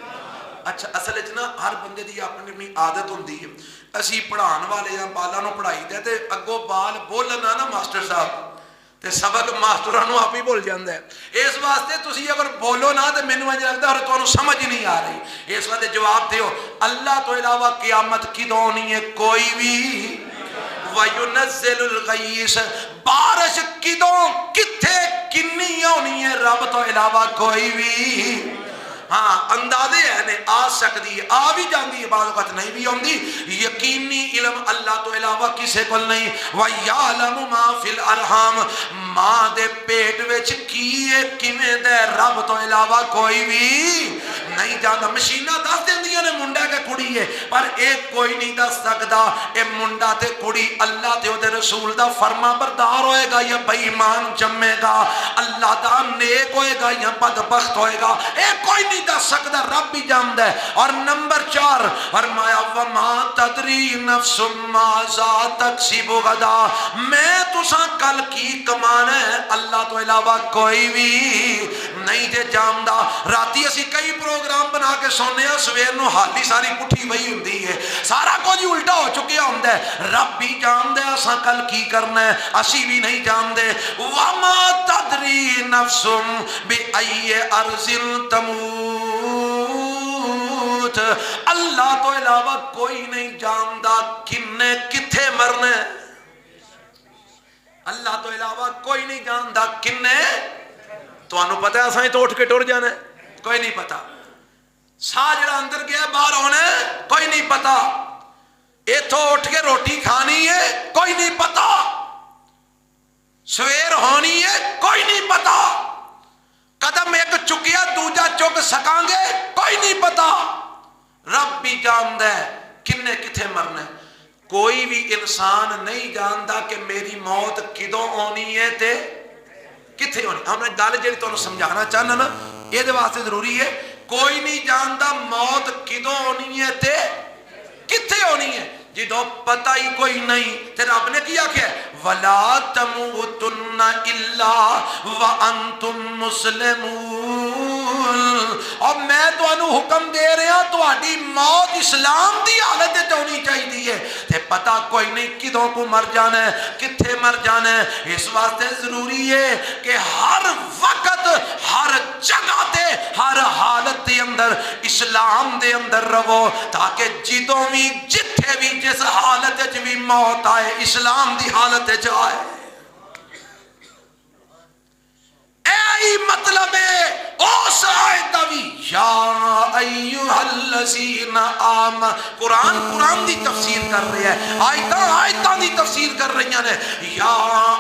اچھا اصل اتنا ہر بندے دی اپنی اپنی عادت ہوندی ہے. اسی پڑھان والے یا بالاں نو پڑھائی دے تے اگوں بال بولنا نا ماسٹر صاحب تے سبق ماسٹراں نو آپ ہی بول جاندا ہے. اس واسطے تسی اگر بولو نا تے مینوں انج لگدا ہے تانوں سمجھ نہیں آ رہی. اس واسطے جواب دیو اللہ تو علاوہ قیامت کدوں ہونی ہے کوئی بھی. وَيُنَزِّلُ الْغَيْثَ بارش کدوں کتھے کنی ہونی ہے رب تو علاوہ کوئی بھی. ہاں اندازے ہے آ سکتی ہے، آ بھی جاندی ہے، بعض اوقات نہیں بھی ہوندی. یقینی علم اللہ تو علاوہ کسے کول نہیں. وَيَعْلَمُ مَا فِي الْأَرْحَامِ ماں دے پیٹ وچ کی ہے کیویں دے رب تو علاوہ کوئی بھی نہیں جاندا مشیناں دس دیندیاں نے منڈا کہ کڑی ہے پر ایک کوئی نہیں دس سکدا اے منڈا تے کڑی اللہ تے دے رسول دا فرما بردار ہوئے گا یا بے ایمان جمے گا اللہ دا نیک ہوئے گا یا بدبخت ہوئے گا اے کوئی نہیں دس سکدا رب بھی جاندا ہے اور نمبر 4 فرمایا وما تدری نفس ماذا تکسب غدا میں تساں کل کی کمانا ہے اللہ تو علاوہ کوئی بھی نہیں جے جاندا راتی اسی کئی پروگرام بنا کے سونے ہیں سویر نو حالی ساری پٹھی وہی ہوندی ہے سارا کچھ الٹا ہو چکیا ہوندا ہے رب بھی جاندا ہے اساں کل کی کرنا ہے اسی بھی نہیں جاندے وما تدری نفس بأی ارض تموت اللہ تو علاوہ کوئی نہیں جاندا کنے کتھے مرنا ہے اللہ تو علاوہ کوئی نہیں جاندا کنے تو انہوں پتہ ہے اساں ہی تو اٹھ کے ٹر جانا ہے کوئی نہیں پتا سا جڑا اندر گیا باہر ہونا ہے کوئی نہیں پتا ایتھوں اٹھ کے روٹی کھانی ہے کوئی نہیں پتا سویر ہونی ہے کوئی نہیں پتا قدم ایک چکیا دوجا چک سکاں گے کوئی نہیں پتا رب بھی جاندا ہے کنے کتھے مرنا ہے کوئی بھی انسان نہیں جاندا کہ میری موت کدوں ہونی ہے تے کتھے ہونی ہم نے گل جڑی تانوں سمجھانا چاہنا نا یہ دے واسطے ضروری ہے کوئی نہیں جاندا موت کدوں ہونی ہے تے کتھے ہونی ہے جدوں پتہ ہی کوئی نہیں تے رب نے کیا کہ ولا تموتن الا وانتم مسلمون اور میں تو انہوں حکم دے رہے ہیں تو آڈی موت اسلام دی حالت تے ہونی چاہیے تے پتہ کوئی نہیں کدوں کو مر جانا ہے کتھے مر جانا ہے اس واسطے ضروری ہے کہ ہر وقت ہر جگہ تے ہر حالت دے اندر اسلام دے اندر رہو تاکہ جدوں بھی جتھے بھی جس حالت وچ بھی موت آئے اسلام دی حالت وچ آئے اے مطلب ہے اس آیت بھی یا ایوہ الذین آمنوا قرآن دی تفسیر کر رہے ہیں آیتاں دی تفسیر کر رہی ہیں یا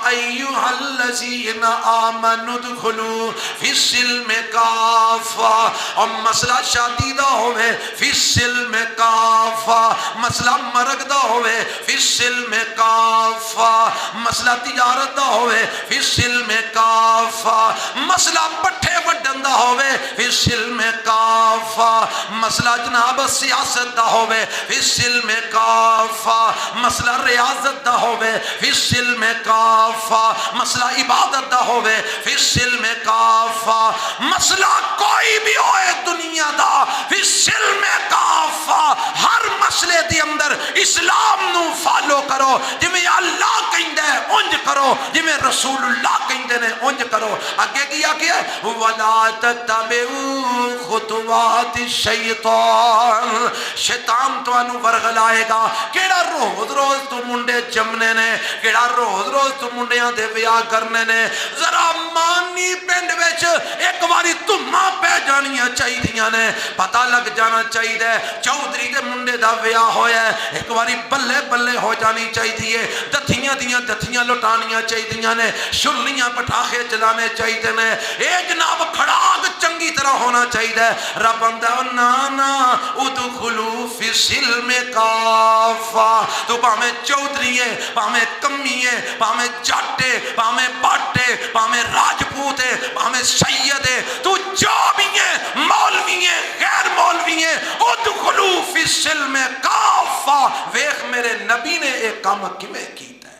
ایوہ الذین آمنوا ادخلوا فی السلم کافہ اور مسئلہ شادی دا ہوئے فی السلم کافہ مسئلہ مرگ دا ہوئے فی السلم کافہ مسئلہ تجارت دا ہوئے فی السلم کافہ مسئلہ پٹھے وڈن دا ہوئے فی السلم کافہ مسئلہ جناب سیاست دا ہوئے فی السلم کافہ مسئلہ ریاضت دا ہوئے فی السلم کافہ مسئلہ عبادت دا ہوئے فی السلم کافہ مسئلہ کوئی بھی ہوئے دنیا دا فی السلم کافہ ہر مسئلے دی اندر اسلام نو فالو کرو جی میں اللہ کہندے انج کرو جی میں رسول اللہ کہندے نے انج کرو آگے کیا کیا وَلَا تَتَّبِعُوا خُطُوَاتِ الشَّيْطَانِ شیطان تو انو ورغلائے گا کیڑا روز روز تو منڈے جمنے نے کیڑا روز روز تو منڈیاں دے بیاہ کرنے نے ذرا مانی پینڈ ویچ ایک باری تمہاں پہ جانیاں چاہی دیاں نے پتہ لگ جانا چاہی دے چودری دے منڈے دا بیاہ ہویا ہے ایک باری بلے بلے ہو جانی چاہی دیئے دتھیاں لٹانیاں چاہی دیاں نے شرلیاں پٹھاخے چلانے چاہی دے نے اے جناب کھڑاگ چنگی طرح ہونا چاہی دے رب اندہ نانا ادخلو فی السلم کافہ تو پامیں چودری ہے پامیں کمی ہے پامیں جاٹے پامیں باٹے پامیں راجپوت ہے پامیں سید ہے تو جو بھی ہے مولوی ہے غیر مولوی ہے ادخلو فی السلم کافہ ویخ میرے نبی نے ایک کام کمیں کیتا ہے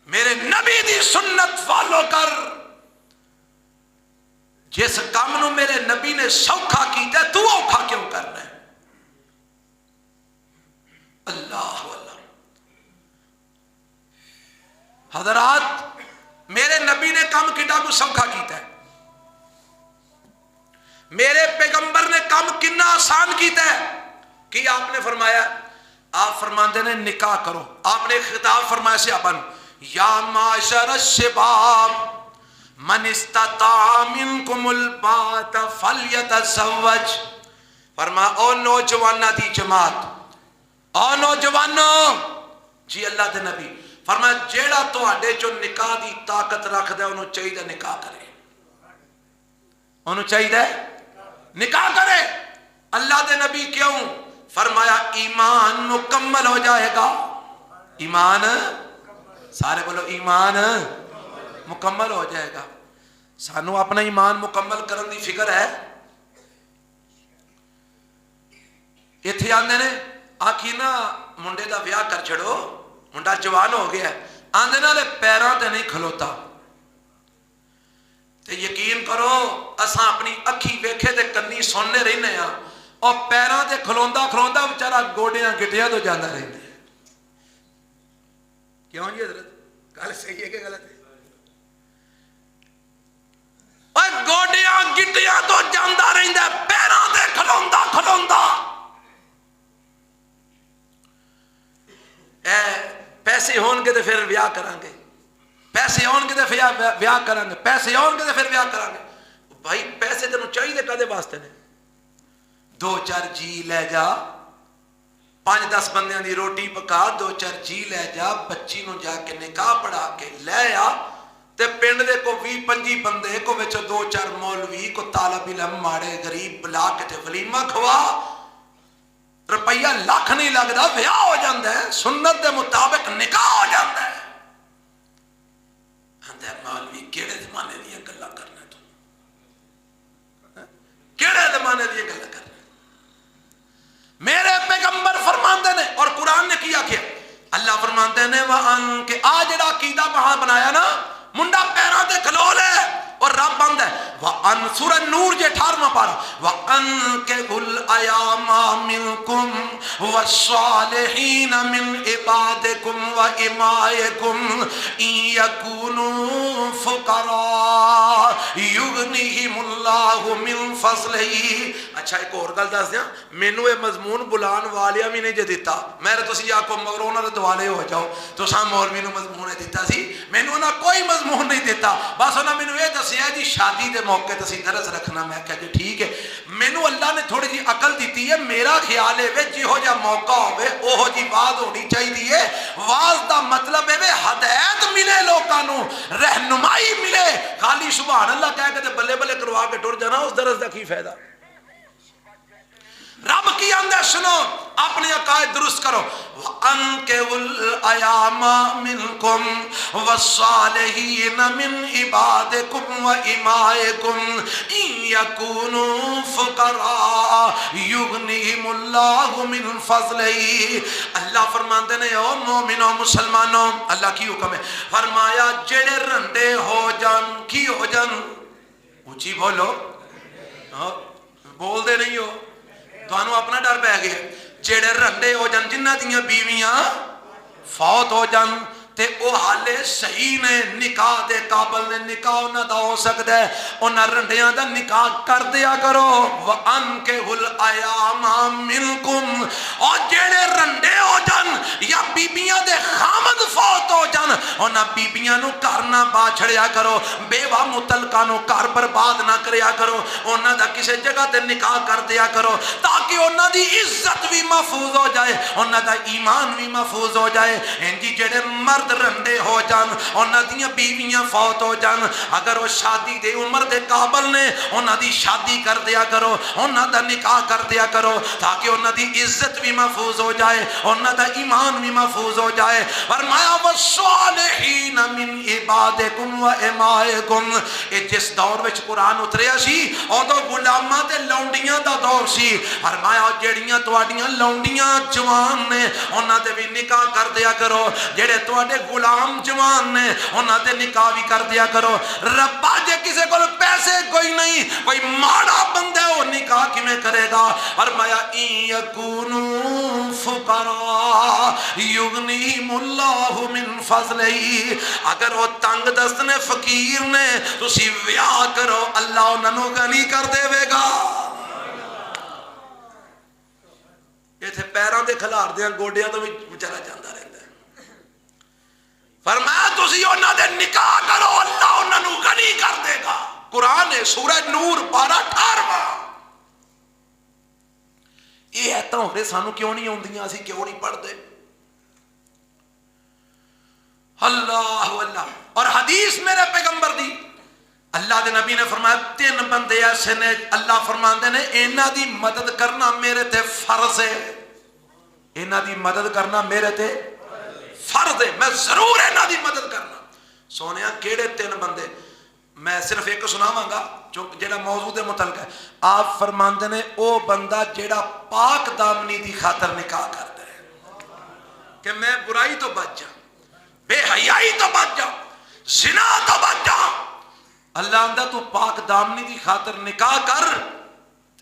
میرے نبی دی سنت فالو کر جس کام نو میرے نبی نے سوکھا کیتا ہے تو اوکھا کیوں کرنا ہے اللہ اللہ حضرات میرے نبی نے کام کٹا کو سوکھا کیتا ہے میرے پیغمبر نے کام کنا آسان کیتا ہے کہ آپ نے فرمایا آپ فرماندے نے نکاح کرو آپ نے خطاب فرمایا سے اپن یا معاشر الشباب من استطاع منکم الباءۃ فلیتزوج فرما او نوجوانہ دی جماعت او نوجوانوں جی اللہ دے نبی فرما جیڑا تو آڈے جو نکاح دی طاقت رکھ دے انہوں چاہیے نکاح کرے انہوں چاہیے نکاح کرے. اللہ دے نبی کیوں؟ فرمایا ایمان مکمل ہو جائے گا. ایمان سارے بولو ایمان مکمل ہو جائے گا. سانو اپنا ایمان مکمل کرن دی فکر ہے. اتنے آندے نے آخی نا منڈے دا ویاہ کر چھڑو, منڈا جوان ہو گیا, آندے نالے پیراں تے نہیں کھلوتا. تے یقین کرو اساں اپنی اکھی ویکھے تے کنی سننے رہنے ہاں, اور پیراں تے کھلوندا کھلوندا بیچارہ گوڈیاں گٹیاں تو جاندا رہندا ہے. کیوں جی حضرت گل صحیح ہے کہ غلط ہے؟ اور گوڈیاں گٹیاں تو جاندا رہندا ہے, پیراں تے کھلوندا کھلوندا. پیسے ہون گے تو پھر ویاہ کریں گے, پیسے ہون گے تو پھر ویاہ کریں گے, پیسے ہون گے تو پھر ویاہ کریں گے. بھائی پیسے تینوں چاہیے کدے واسطے نے؟ 2-4 جی لے جا, 5-10 بندیاں دی روٹی پکا, 2-4 جی لے جا, بچی نو جا کے نکاح پڑھا کے لے آ, تے پنڈ دے کو 20-25 بندے کو وچ 2-4 مولوی کو طالب علم ماڑے غریب بلا کے تے ولیمہ کھوا, روپیہ لاکھ نہیں لگتا, ویاہ ہو جاتا ہے, سنت دے مطابق نکاح ہو جاتا ہے. مولوی کیڑے زمانے دیا گلا کرنا, تو کیڑے زمانے دیا گلا کرنا. میرے پیغمبر فرماندے نے, اور قرآن نے کیا کیا, اللہ فرماندے نے وَأَن کہ آ جڑا عقیدہ وہاں بنایا نا, منڈا پیراں تے کھلو لے, اور رب بند ہے وَأَن سورہ نور جے 18واں پارا وَأَنكِحُوا الْأَيَامَ مِنكُمْ وَالصَّالِحِينَ مِنْ عِبَادِكُمْ وَإِمَائِكُمْ إِنْ يَكُونُوا فُقَرَاءَ يُغْنِهِمُ اللَّهُ مِنْ فَضْلِهِ. اچھا ایک اور گل دس دیاں, مینوں اے مضمون بلان والیا بھی نہیں جے دیتا. میں تسی آکھو مگروں نہ دوالے ہو جاؤ, تساں مولوی نو مضمون دیتا سی, مینوں انہاں کوئی مضمون نہیں دیتا. بس انہاں مینوں اے دسیا جی شادی دے موقع تسی درس رکھنا. میں کہا جی ٹھیک ہے, مینوں اللہ نے تھوڑی جی عقل دیتی ہے. میرا خیال ہے جہو جا موقع ہوے اوہو جی واز ہونی چاہیے. واز دا مطلب ہے ہدایت ملے, لوکاں نو رہنمائی ملے. خالی سبحان اللہ کہہ کے تے بلے بلے کروا کے ٹر جانا, اس درس دا کی فائدہ؟ رب کی اندر سنو, اپنے عقائد درست کرو. وَأَنكِحُوا الْأَيَامَ مِنْكُمْ وَالصَّالِحِينَ مِنْ عِبَادِكُمْ وَإِمَائِكُمْ إِنْ يَكُونُوا فُقَرَاءَ يُغْنِهِمُ اللَّهُ مِنْ فَضْلِهِ. اللہ فرماندے نے او مومنوں مسلمانوں, اللہ کی حکم ہے, فرمایا جڑے رنڈے ہو جان, کی ہو جان, اونچی بولو, بول دے نہیں ہو, تانوں اپنا ڈر پہ گیا. جڑے رنڈے ہو جان, جنہ دیاں بیویاں فوت ہو جان, تے او حالے صحیح نے, نکاح دے قابل نے, نکاح انہاں دا ہو سکتا ہے, انہاں رنڈیاں دا نکاح کر دیا کرو. وَأَنكِحُوا الْأَيَامَ مِنْكُمْ, اور جڑے رنڈے ہو جان یا بیبیاں دے خامد فوت ہو جان, انہاں بیبیاں نو گھر نہ با چھڑیا کرو, بیوہ متعلقہ نو گھر برباد نہ کریا کرو, انہاں دا کسے جگہ تے نکاح کر دیا کرو, تاکہ انہاں دی عزت بھی محفوظ ہو جائے, انہاں دا ایمان بھی محفوظ ہو جائے. انجی جڑے مرد رنڈے ہو جان, انہاں دیاں بیویاں فوت ہو جان, اگر وہ شادی دے عمر دے قابل نے, انہاں دی شادی کر دیا کرو, انہاں دا نکاح کر دیا کرو, تاکہ انہاں دی عزت بھی محفوظ ہو جائے, انہاں دا ایمان بھی محفوظ ہو جائے. فرمایا وَالصَّالِحِينَ مِنْ عِبَادِكُمْ وَإِمَائِكُمْ. اے جس دور وچ قرآن اتریا سی, اودوں غلاماں تے لونڈیاں دا دور سی. فرمایا جڑیاں تواڈیاں لونڈیاں جوان نے, انہاں تے بھی نکاح کر دیا کرو, جڑے تواڈے غلام جوان نے, انہاں تے نکاح بھی کر دیا کرو. ربا جے کسے کول پیسے کوئی نہیں, کوئی ماڑا بندہ وہ نکاح کیویں کرے گا؟ فرمایا ان یکونوا فقراء یغنیہم اللہ من فضلہ. اگر وہ تنگ دست نے, فقیر نے, تسی ویاہ کرو, اللہ انہاں نو غنی کر دے گا. ایتھے پیراں دے کھلار دیاں گوڈیاں تو بھی بیچارہ جاندا رہندا ہے. فرمایا تسی انہاں دے نکاح کرو, اللہ انہاں نو غنی کر دے گا. قرآن ہے سورہ نور 12-18. یہ ایتاں ہوتے سانو کیوں نہیں ہوندیاں, اسی کیوں نہیں پڑھ دے؟ اللہ اللہ. اور حدیث میرے پیغمبر دی, اللہ دے نبی نے فرمایا 3 بندے ایسے نے اللہ فرماندے نے انہاں دی مدد کرنا میرے تے فرض ہے، انہاں دی مدد کرنا میرے تے فرض ہے، میں ضرور انہاں دی مدد کرنا۔ سونیا کیڑے 3 بندے؟ میں صرف ایک سناواں گا جو جڑا موضوع دے متعلق ہے۔ آپ فرماندے نے او بندہ جڑا پاک دامنی دی خاطر نکاح کردا ہے کہ میں برائی تو بچ جاؤں، بے حیائی تو بچ جاؤں، زنا تو بچ جاؤں۔ اللہ آندہ تو پاک دامنی دی خاطر نکاح کر،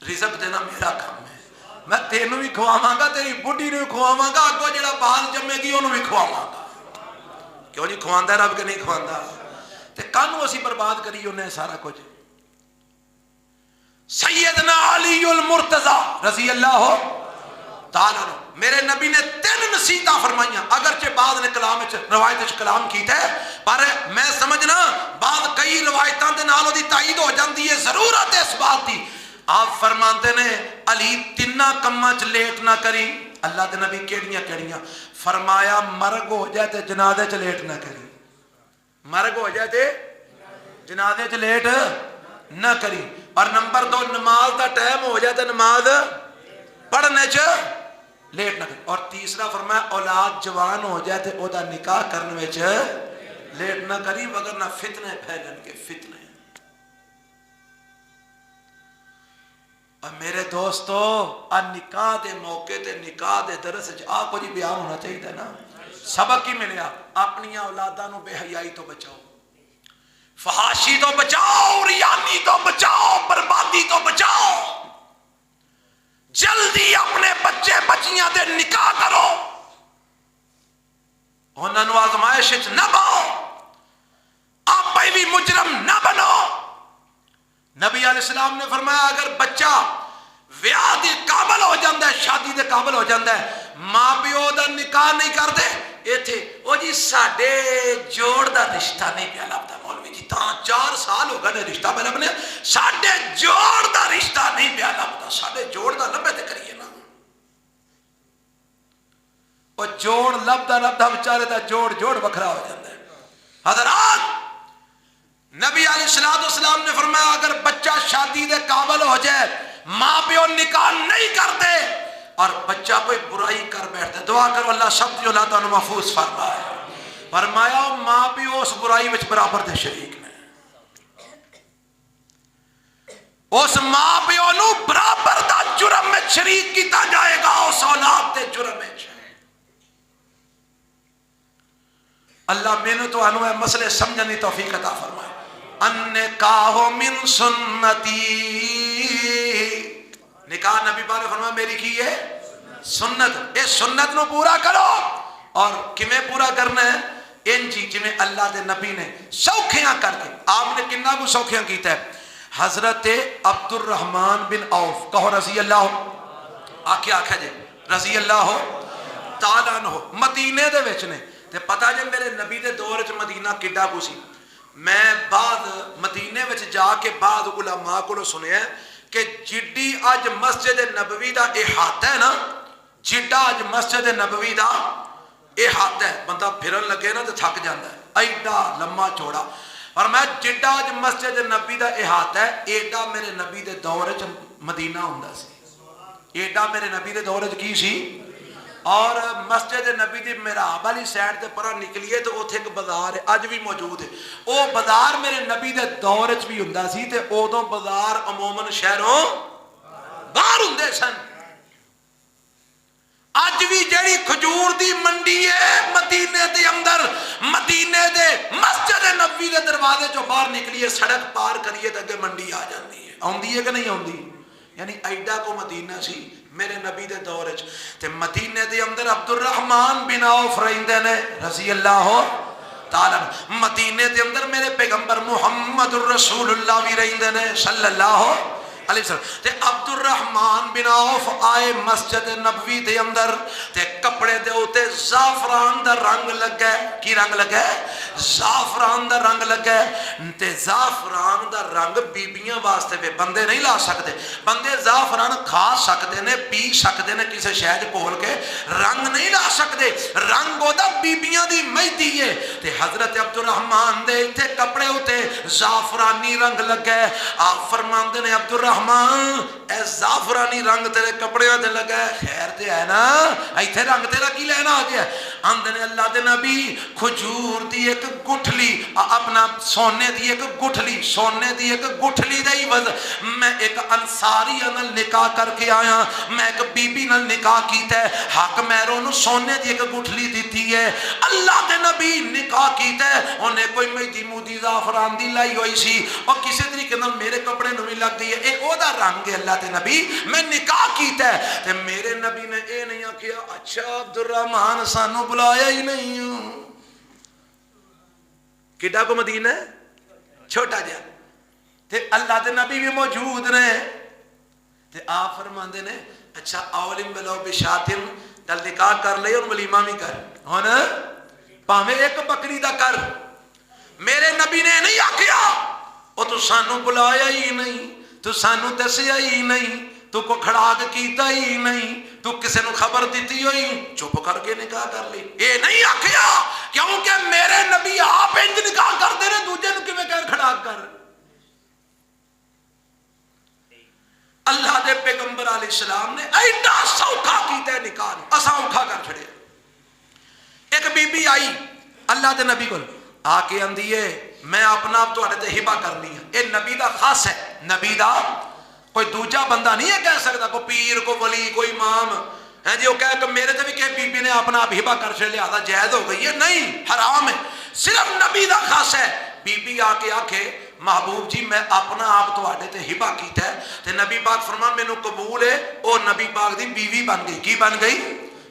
رزق دینا میرا کام ہے، میں تینوں بھی کھواواں گا، تیری بڈھی نے بھی کھواواں گا، اگوں جڑا بال جمے گی انہوں بھی کھواواں گا۔ کیوں نہیں کھواندا رب کے نہیں کھواندا؟ تے کانوں اسی برباد کری انہیں سارا کچھ۔ سیدنا علی المرتضی رضی اللہ تعالیٰ عنہ، میرے نبی نے 3 نصیحتاں فرمائیاں، اگرچہ بعض نے کلام روایت کلام کیتا ہے، پر میں سمجھنا بعض کئی روایتاں دے نال دی تائید ہو جاندی ہے، ضرورت ہے اس بات دی۔ آپ فرماتے نے علی 3 کماں چ لیٹ نہ کری۔ اللہ دے نبی کیڑیاں کیڑیاں؟ فرمایا مرگ ہو جائے تے جنازے چ لیٹ نہ کری، مرگ ہو جائے تے جنازے چ لیٹ نہ کری، اور نمبر 2 نماز دا ٹائم ہو جائے تے نماز پڑھنے چ لیٹ نہ کری، اور تیسرا فرمایا اولاد جوان ہو جائے تے او دا نکاح کرنے وچ لیٹ نہ کری، وگرنہ فتنے پھیلن کے فتنے۔ اور میرے دوستو نکاح دے موقع تے نکاح دے درس آ کو جی بیان ہونا چاہیے نا۔ سبق ہی ملیا اپنی اولاداں نو بے حیائی تو بچاؤ، فحاشی تو بچاؤ، ریانی تو بچاؤ، بربادی تو بچاؤ، جلدی اپنے بچے بچیاں دے نکاح کرو، انہاں نو آزمائش وچ نہ پاؤ، آپ بھی مجرم نہ بنو۔ نبی علیہ السلام نے فرمایا اگر بچہ ویاہ دے قابل ہو جاندہ ہے، شادی دے قابل ہو جاندہ ہے، ماں پیو دا نکاح نہیں کر دے، ایتھے او جی ساڈے جوڑ دا رشتہ نہیں پیا لبدا، مولوی جی تاں 4 سال ہو گئے رشتہ پہ لبنے، ساڈے جوڑ دا رشتہ نہیں پیا لبدا، ساڈے جوڑ دا لبے تے کریے نا۔ او جوڑ لبدا بیچارے دا جوڑ وکھرا ہو جاندہ ہے۔ حضرات نبی علیہ السلام نے فرمایا اگر بچہ شادی دے قابل ہو جائے، ماں پیو نکاح نہیں کرتے اور بچہ کوئی برائی کر بیٹھتے، دعا کرو اللہ سب کی اولاداں نو محفوظ فرمائے۔ فرمایا ماں پیو اس برائی وچ برابر دے شریک نے، اس ماں پیو نو برابر دا جرم میں شریک کیتا جائے گا اس اولاد دے جرم میں۔ اللہ میں نے تو انو مسئلے سمجھنے کی توفیق عطا فرمائے۔ النکاح من سنتی، نکاح نبی پاک نے فرمایا میری کی ہے سنت، اس سنت نو پورا کرو، اور کیویں پورا کرنا ہے؟ انجی جویں اللہ دے نبی نے سوکھیاں کر کے، آپ نے کنہ کو سوکھیاں کیتا ہے؟ حضرت عبد الرحمن بن عوف، کہو رضی اللہ، آکھے آکھے جے رضی اللہ تعالیٰ عنہ، مدینے دے وچ نے، تے پتہ جے میرے نبی دے دور وچ مدینہ کڈا کو سی۔ میں بعد مدینے وچ جا کے بعد علماء کو سنیا کہ جڈی اج مسجد نبوی دا احاطہ ہے نا، جڈا اج مسجد نبوی دا احاطہ ہے، بندہ پھرن لگے نا تو تھک جاندہ ہے، ایڈا لمبا چوڑا، اور میں جڈا اج مسجد نبوی دا احاطہ ہے، ایڈا میرے نبی دے دور وچ مدینہ ہوندا سی، ایڈا میرے نبی دے دور وچ کی سی۔ اور مسجد نبی دی محراب والی سائڈ تے پرا نکلیے تو اوتھے ایک بازار ہے، اج بھی موجود ہے، او بازار میرے نبی دے دور وچ بھی ہوندا سی، تے اودوں بازار عموماً شہروں باہر ہوندے سن۔ اج بھی جڑی کھجور دی منڈی ہے مدینے دے اندر، مدینے دے مسجد نبوی دے دروازے چوں باہر نکلیے، سڑک پار کریے تے اگے منڈی آ جاندی ہے، آندی ہے کہ نہیں آندی؟ یعنی ایڈا کو مدینہ سی میرے نبی دے دور وچ، تے مدینے دے اندر عبد الرحمن بن عوف رہندے نے رضی اللہ تعالیٰ، مدینے دے اندر میرے پیغمبر محمد الرسول اللہ بھی رہندے نے صلی اللہ علیہ السلام تے عبد الرحمان بن عوف آئے مسجد نبوی دے اندر تے کپڑے دے اوتے زعفران دا رنگ لگا ہے. کی رنگ لگا ہے؟ زعفران دا رنگ لگا ہے. تے زعفران دا رنگ بیبیاں واسطے وے بندے نہیں لا سکتے. بندے زعفران کھا سکتے نے پی سکتے نے کسی شہد کھول کے, رنگ نہیں لا سکتے. رنگ او دا بیبیاں دی مہندی ہے. تے حضرت عبد الرحمان دے ایتھے کپڑے اوتے زعفرانی رنگ لگا ہے. آپ فرماندے نے عبد الرحمان اے زعفرانی رنگ تیرے کپڑیاں تے لگا ہے, خیر تے ہے نا, ایتھے رنگ تیرا کی لینا آ گیا. آندے نے اللہ دے نبی کھجور دی ایک گٹھلی, اپنا سونے دی ایک گٹھلی, سونے دی ایک گٹھلی دے عوض میں ایک انصاری نال نکاح کر کے آیا, میں ایک بی بی نال نکاح کیتا ہے, حق میروں نو سونے دی ایک گٹھلی دیتی ہے. اللہ دے نبی نکاح کیتا ہے, انہیں کوئی مہندی مودی زعفران دی لائی ہوئی سی اور کسی طریقے نال میرے کپڑے نو بھی لگ گئی ہے, اے او دا رنگ ہے. اللہ دے نبی میں نکاح کیتا ہے. تے میرے نبی نے اے نہیں آکھیا اچھا عبد الرحمان سانو بلایا ہی نہیں. کڈا کو مدینہ ہے چھوٹا جا, تے اللہ دے نبی بھی موجود نے. تے آپ فرماندے نے اچھا اولم بلو بشاتن دل نکاح کر لے اور ولیمہ بھی کر, ہن پاویں ایک بکری دا کر. میرے نبی نے نہیں آکھیا او تو سانو بلایا ہی نہیں, تو سانو دسیا ہی نہیں, تو کو کھڑا کے کیتا ہی نہیں, تو کسے نو خبر دیتی ہوئی چپ کر کے نکاح کر لی. اے نہیں آکھیا کیونکہ میرے نبی آپ انج نکاح کرتے نے, دوجے نو کیویں کہہ کھڑا کر. اللہ دے پیغمبر علیہ السلام نے ایڈا سوکھا کیتا ہے نکاح, اساں اوکھا کر چھڑے. ایک بی بی آئی اللہ دے نبی کو آ کے آندی ہے میں اپنا آپ تواڈے تے ہبہ کرنی ہے. اے نبی دا خاص ہے, نبی دا کوئی دوجا بندہ نہیں ہے کہہ سکتا, کوئی پیر کوئی ولی کوئی امام ہے جی وہ کہہ کہ میرے تے بھی کہ بی بی نے اپنا آپ ہبہ کر چھڑ لیا جائز ہو گئی ہے. نہیں, حرام ہے, صرف نبی دا خاص ہے. بی بی آ کے آکھے محبوب جی میں اپنا آپ تواڈے تے ہبہ کیتا ہے, تے نبی پاک فرما مینوں قبول ہے, او نبی پاک دی بیوی بن گئی. کی بن گئی؟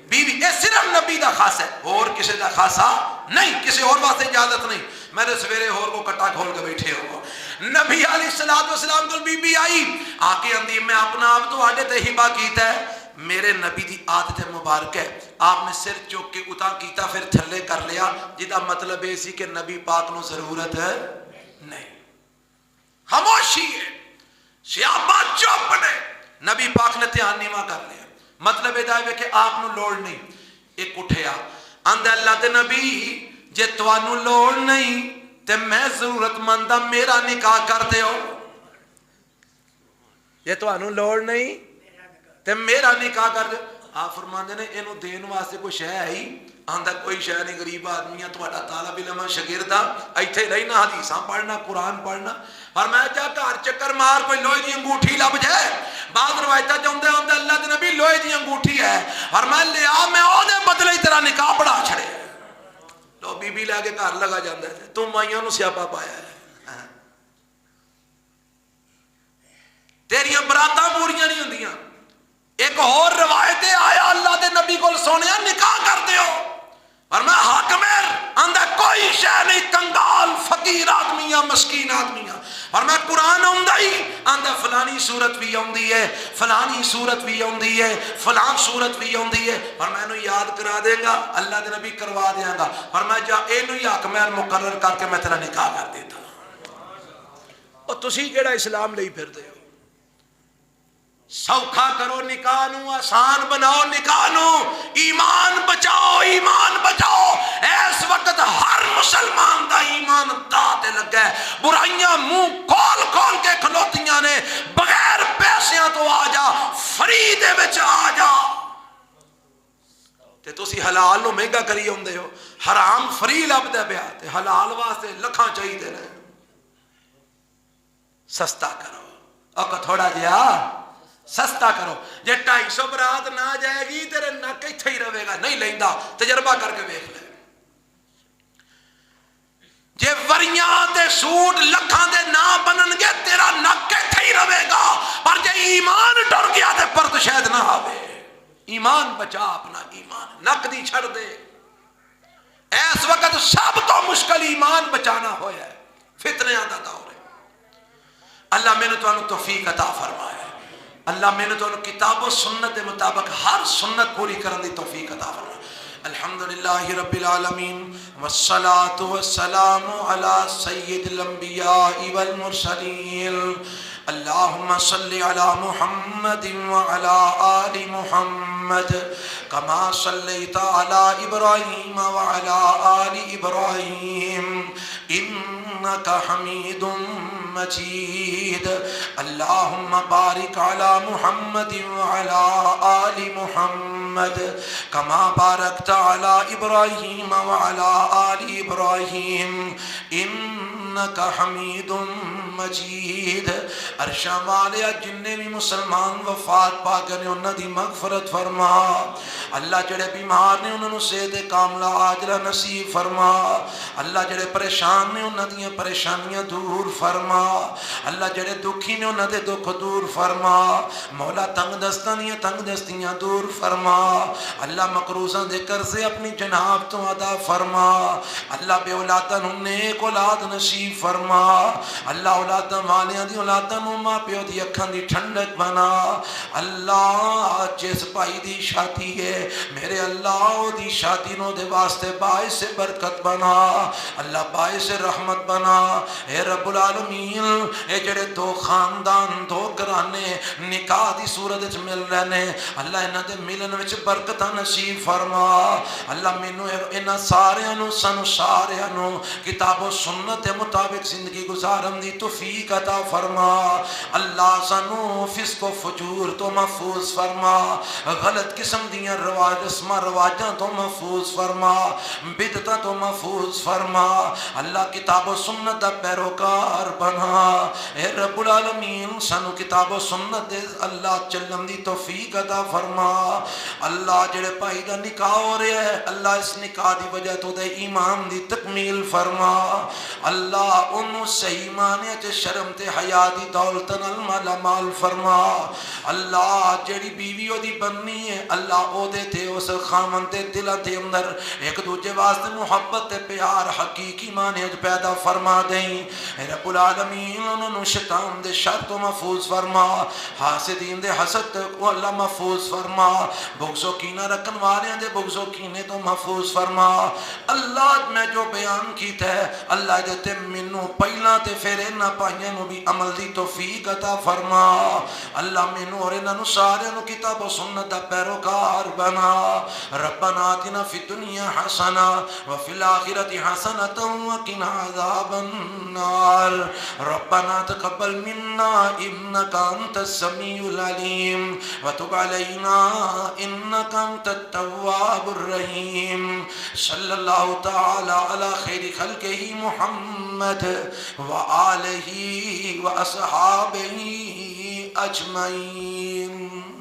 بیوی. اے صرف نبی دا خاص ہے, اور کسی دا خاصا نہیں, کسی اور واسطے اجازت نہیں. میں نے سویرے اور کو کٹا کھول کے بیٹھے ہو. نبی علیہ السلام کو بی بی آئی آ کے اندی میں اپنا آپ تواڈے تے ہبہ کیتا ہے. میرے نبی دی عادت مبارک ہے, آپ نے سر چوک کے اتا کیتا پھر تھلے کر لیا, جدا مطلب یہ سی کہ نبی پاک نو ضرورت ہے نہیں. خاموشی ہے, صحابہ چپ نے, نبی پاک نے دھیان نیواں کر لیا. مطلب یہ ہے کہ آپ نو لوڑ نہیں. ایک اٹھیا آندا اللہ دے نبی جے توانو لوڑ نہیں تے میں ضرورت مند ہاں, میرا نکاح کر دیو. جے توانو لوڑ نہیں تے میرا نکاح کر دیو. آپ فرماندے نے اینو دین واسطے کوئی شے ہے ہی؟ آندا کوئی شے نہیں, غریب آدمی ہے, تہاڈا طالب علم شاگرد ہاں, ایتھے رہنا حدیثاں پڑھنا قرآن پڑھنا. اور میں چاہ گھر چکر مار کوئی لوہے دی انگوٹھی لب جائے. بعض روایتاں چاہندے آندے اللہ دے نبی لوہے دی انگوٹھی ہے, اور میں لیا میں او دے بدلے ہی تیرا نکاح پڑھا چھڑے. لو بی بی لے کے گھر لگا جاندا ہے, تو مائیاں نو سیاپا پایا ہے. تیریاں براتاں پوریاں نہیں ہوندیاں. ایک اور روایت آیا اللہ دے نبی کو سونیا نکاح کر دیو, اور میں حاکم آندا کوئی شے نہیں, کنگال فقیر آدمیاں مسکین آدمیاں. اور میں قرآن آندا ہی آندا فلانی صورت بھی آندی ہے, فلانی صورت بھی آندی ہے, فلان صورت بھی آندی ہے, اور میں انہوں یاد کرا دیں گا, اللہ دے نبی کروا دیاں گا. اور میں جا اینو ہی حاکم مقرر کر کے میں تیرا نکاح کر دیتا. اور تسی کیڑا اسلام لئی پھر دے ہو؟ سوکھا کرو نکاح نو, آسان بناؤ نکاح نو, ایمان بچاؤ, ایمان بچاؤ. اس وقت ہر مسلمان دا ایمان داتے لگا ہے, برائیاں منہ کھول کھول کے کھلوتیاں نے, بغیر پیسیاں تو آ جا, فری دے وچ آ جا. تے تسی حلال نو مہنگا کری ہوندے ہو, حرام فری لبدا پیا, تے حلال واسطے لکھاں چاہیے نے. سستا کرو, او تھوڑا جہا سستا کرو. جے 250 برات نہ جائے گی تیرے نک اتھے ہی رہے گا, نہیں لیندا, تجربہ کر کے ویکھ لے. جے وریاں تے سوٹ لکھاں دے نہ بنن گے تیرا نک اتھے ہی رہے گا, پر جے ایمان ڈر گیا تے پرت شاید نہ آوے. ایمان بچا اپنا, ایمان نک دی چھڑ دے. اس وقت سب تو مشکل ایمان بچانا ہویا ہے, فتنیاں دا دور ہے. اللہ میں نے تو توفیق عطا فرمائے، اللہ میں نے تو کتاب و سنت کے مطابق ہر سنت پوری کرنے دی توفیق عطا فرمائے۔ الحمدللہ رب العالمین والصلاة والسلام علی سید الانبیاء والمرسلین۔ اللہم صلی علی محمد وعلی آل محمد کما صلیت علی ابراہیم وعلی آل ابراہیم انک حمید مجید۔ اللہم بارک علی محمد وعلی آل محمد کما بارکت علی ابراہیم وعلی آل ابراہیم انک حمید مجید۔ عرشاں والے جننے بھی مسلمان وفات پا گئے نے انہاں دی مغفرت فرما، اللہ جڑے بیمار نے انہاں نوں صحت کاملہ عاجلہ نصیب فرما، اللہ جڑے پریشان نے انہاں دیاں پریشانیاں دور فرما، اللہ جڑے دکھی نے انہاں دے دکھ دور فرما، مولا تنگ دستاں دیاں تنگ دستیاں دور فرما، اللہ مقروضاں دے قرضے اپنی جناب تو ادا فرما، اللہ بے اولاداں نوں نیک اولاد نصیب فرما، اللہ اولاداں والیاں دی اولاداں نوں ماں پیو دی اکھاں دی ٹھنڈک بنا، اللہ جس بھائی دی شادی ہے میرے اللہ او دی شادی نو دے واسطے باعث برکت بنا، اللہ باعث رحمت بنا۔ اے رب العالمین اے جڑے دو خاندان دو گھرانے نکاح دی صورت وچ مل رہے نے اللہ انہاں دے ملن وچ برکتاں نصیب فرما، اللہ مینوں انہاں ساریاں نوں سانوں ساریاں نوں کتاب و سنت دے مطابق زندگی گزارن دی توفیق عطا فرما، اللہ سانوں فسق و فجور تو محفوظ فرما، غلط قسم دیاں رسماں رواجاں تو محفوظ فرما، بدعتاں تو محفوظ فرما، اللہ کتاب و سنت دا پیروکار بنا۔ اے رب العالمین سانو کتاب و سنت دے اللہ چلن دی توفیق عطا فرما، اللہ جڑے بھائی دا نکاح ہو رہا ہے اللہ اس نکاح دی وجہ تو دے ایمان دی تکمیل فرما، اللہ انہوں صحیح معنی چ شرم تے حیا دی دولت نال مالا مال فرما، اللہ جڑی بیوی او دی بننی ہے اللہ او دے تے اس خامن تے دلاں دے اندر ایک دوجے واسطے محبت تے پیار حقیقی معنی چ پیدا فرما دیں۔ اے رب العالمین انہوں شیطان دے شر تو محفوظ فرما، حاسدین دے حسد کو اللہ محفوظ فرما، بغض و کینہ رکھن والیاں دے بغض و کینے تو محفوظ فرما، اللہ میں جو بیان کیتا ہے اللہ دے تے مینوں پہلا تے پھر انہاں پائیاں نو بھی عمل دی توفیق عطا فرما، اللہ مینوں اور انہاں نو سارے نو کتاب و سنت دا پیروکار بنا۔ ربنا آتنا فی الدنیا حسنہ وفی الآخرۃ حسنۃ وقنا عذاب النار، ربنا تقبل منا انک انت السمیع العلیم وتب علینا انک انت التواب الرحیم، صلی اللہ تعالی علی خیر خلقہ محمد وآلہ واصحابہ اجمعین۔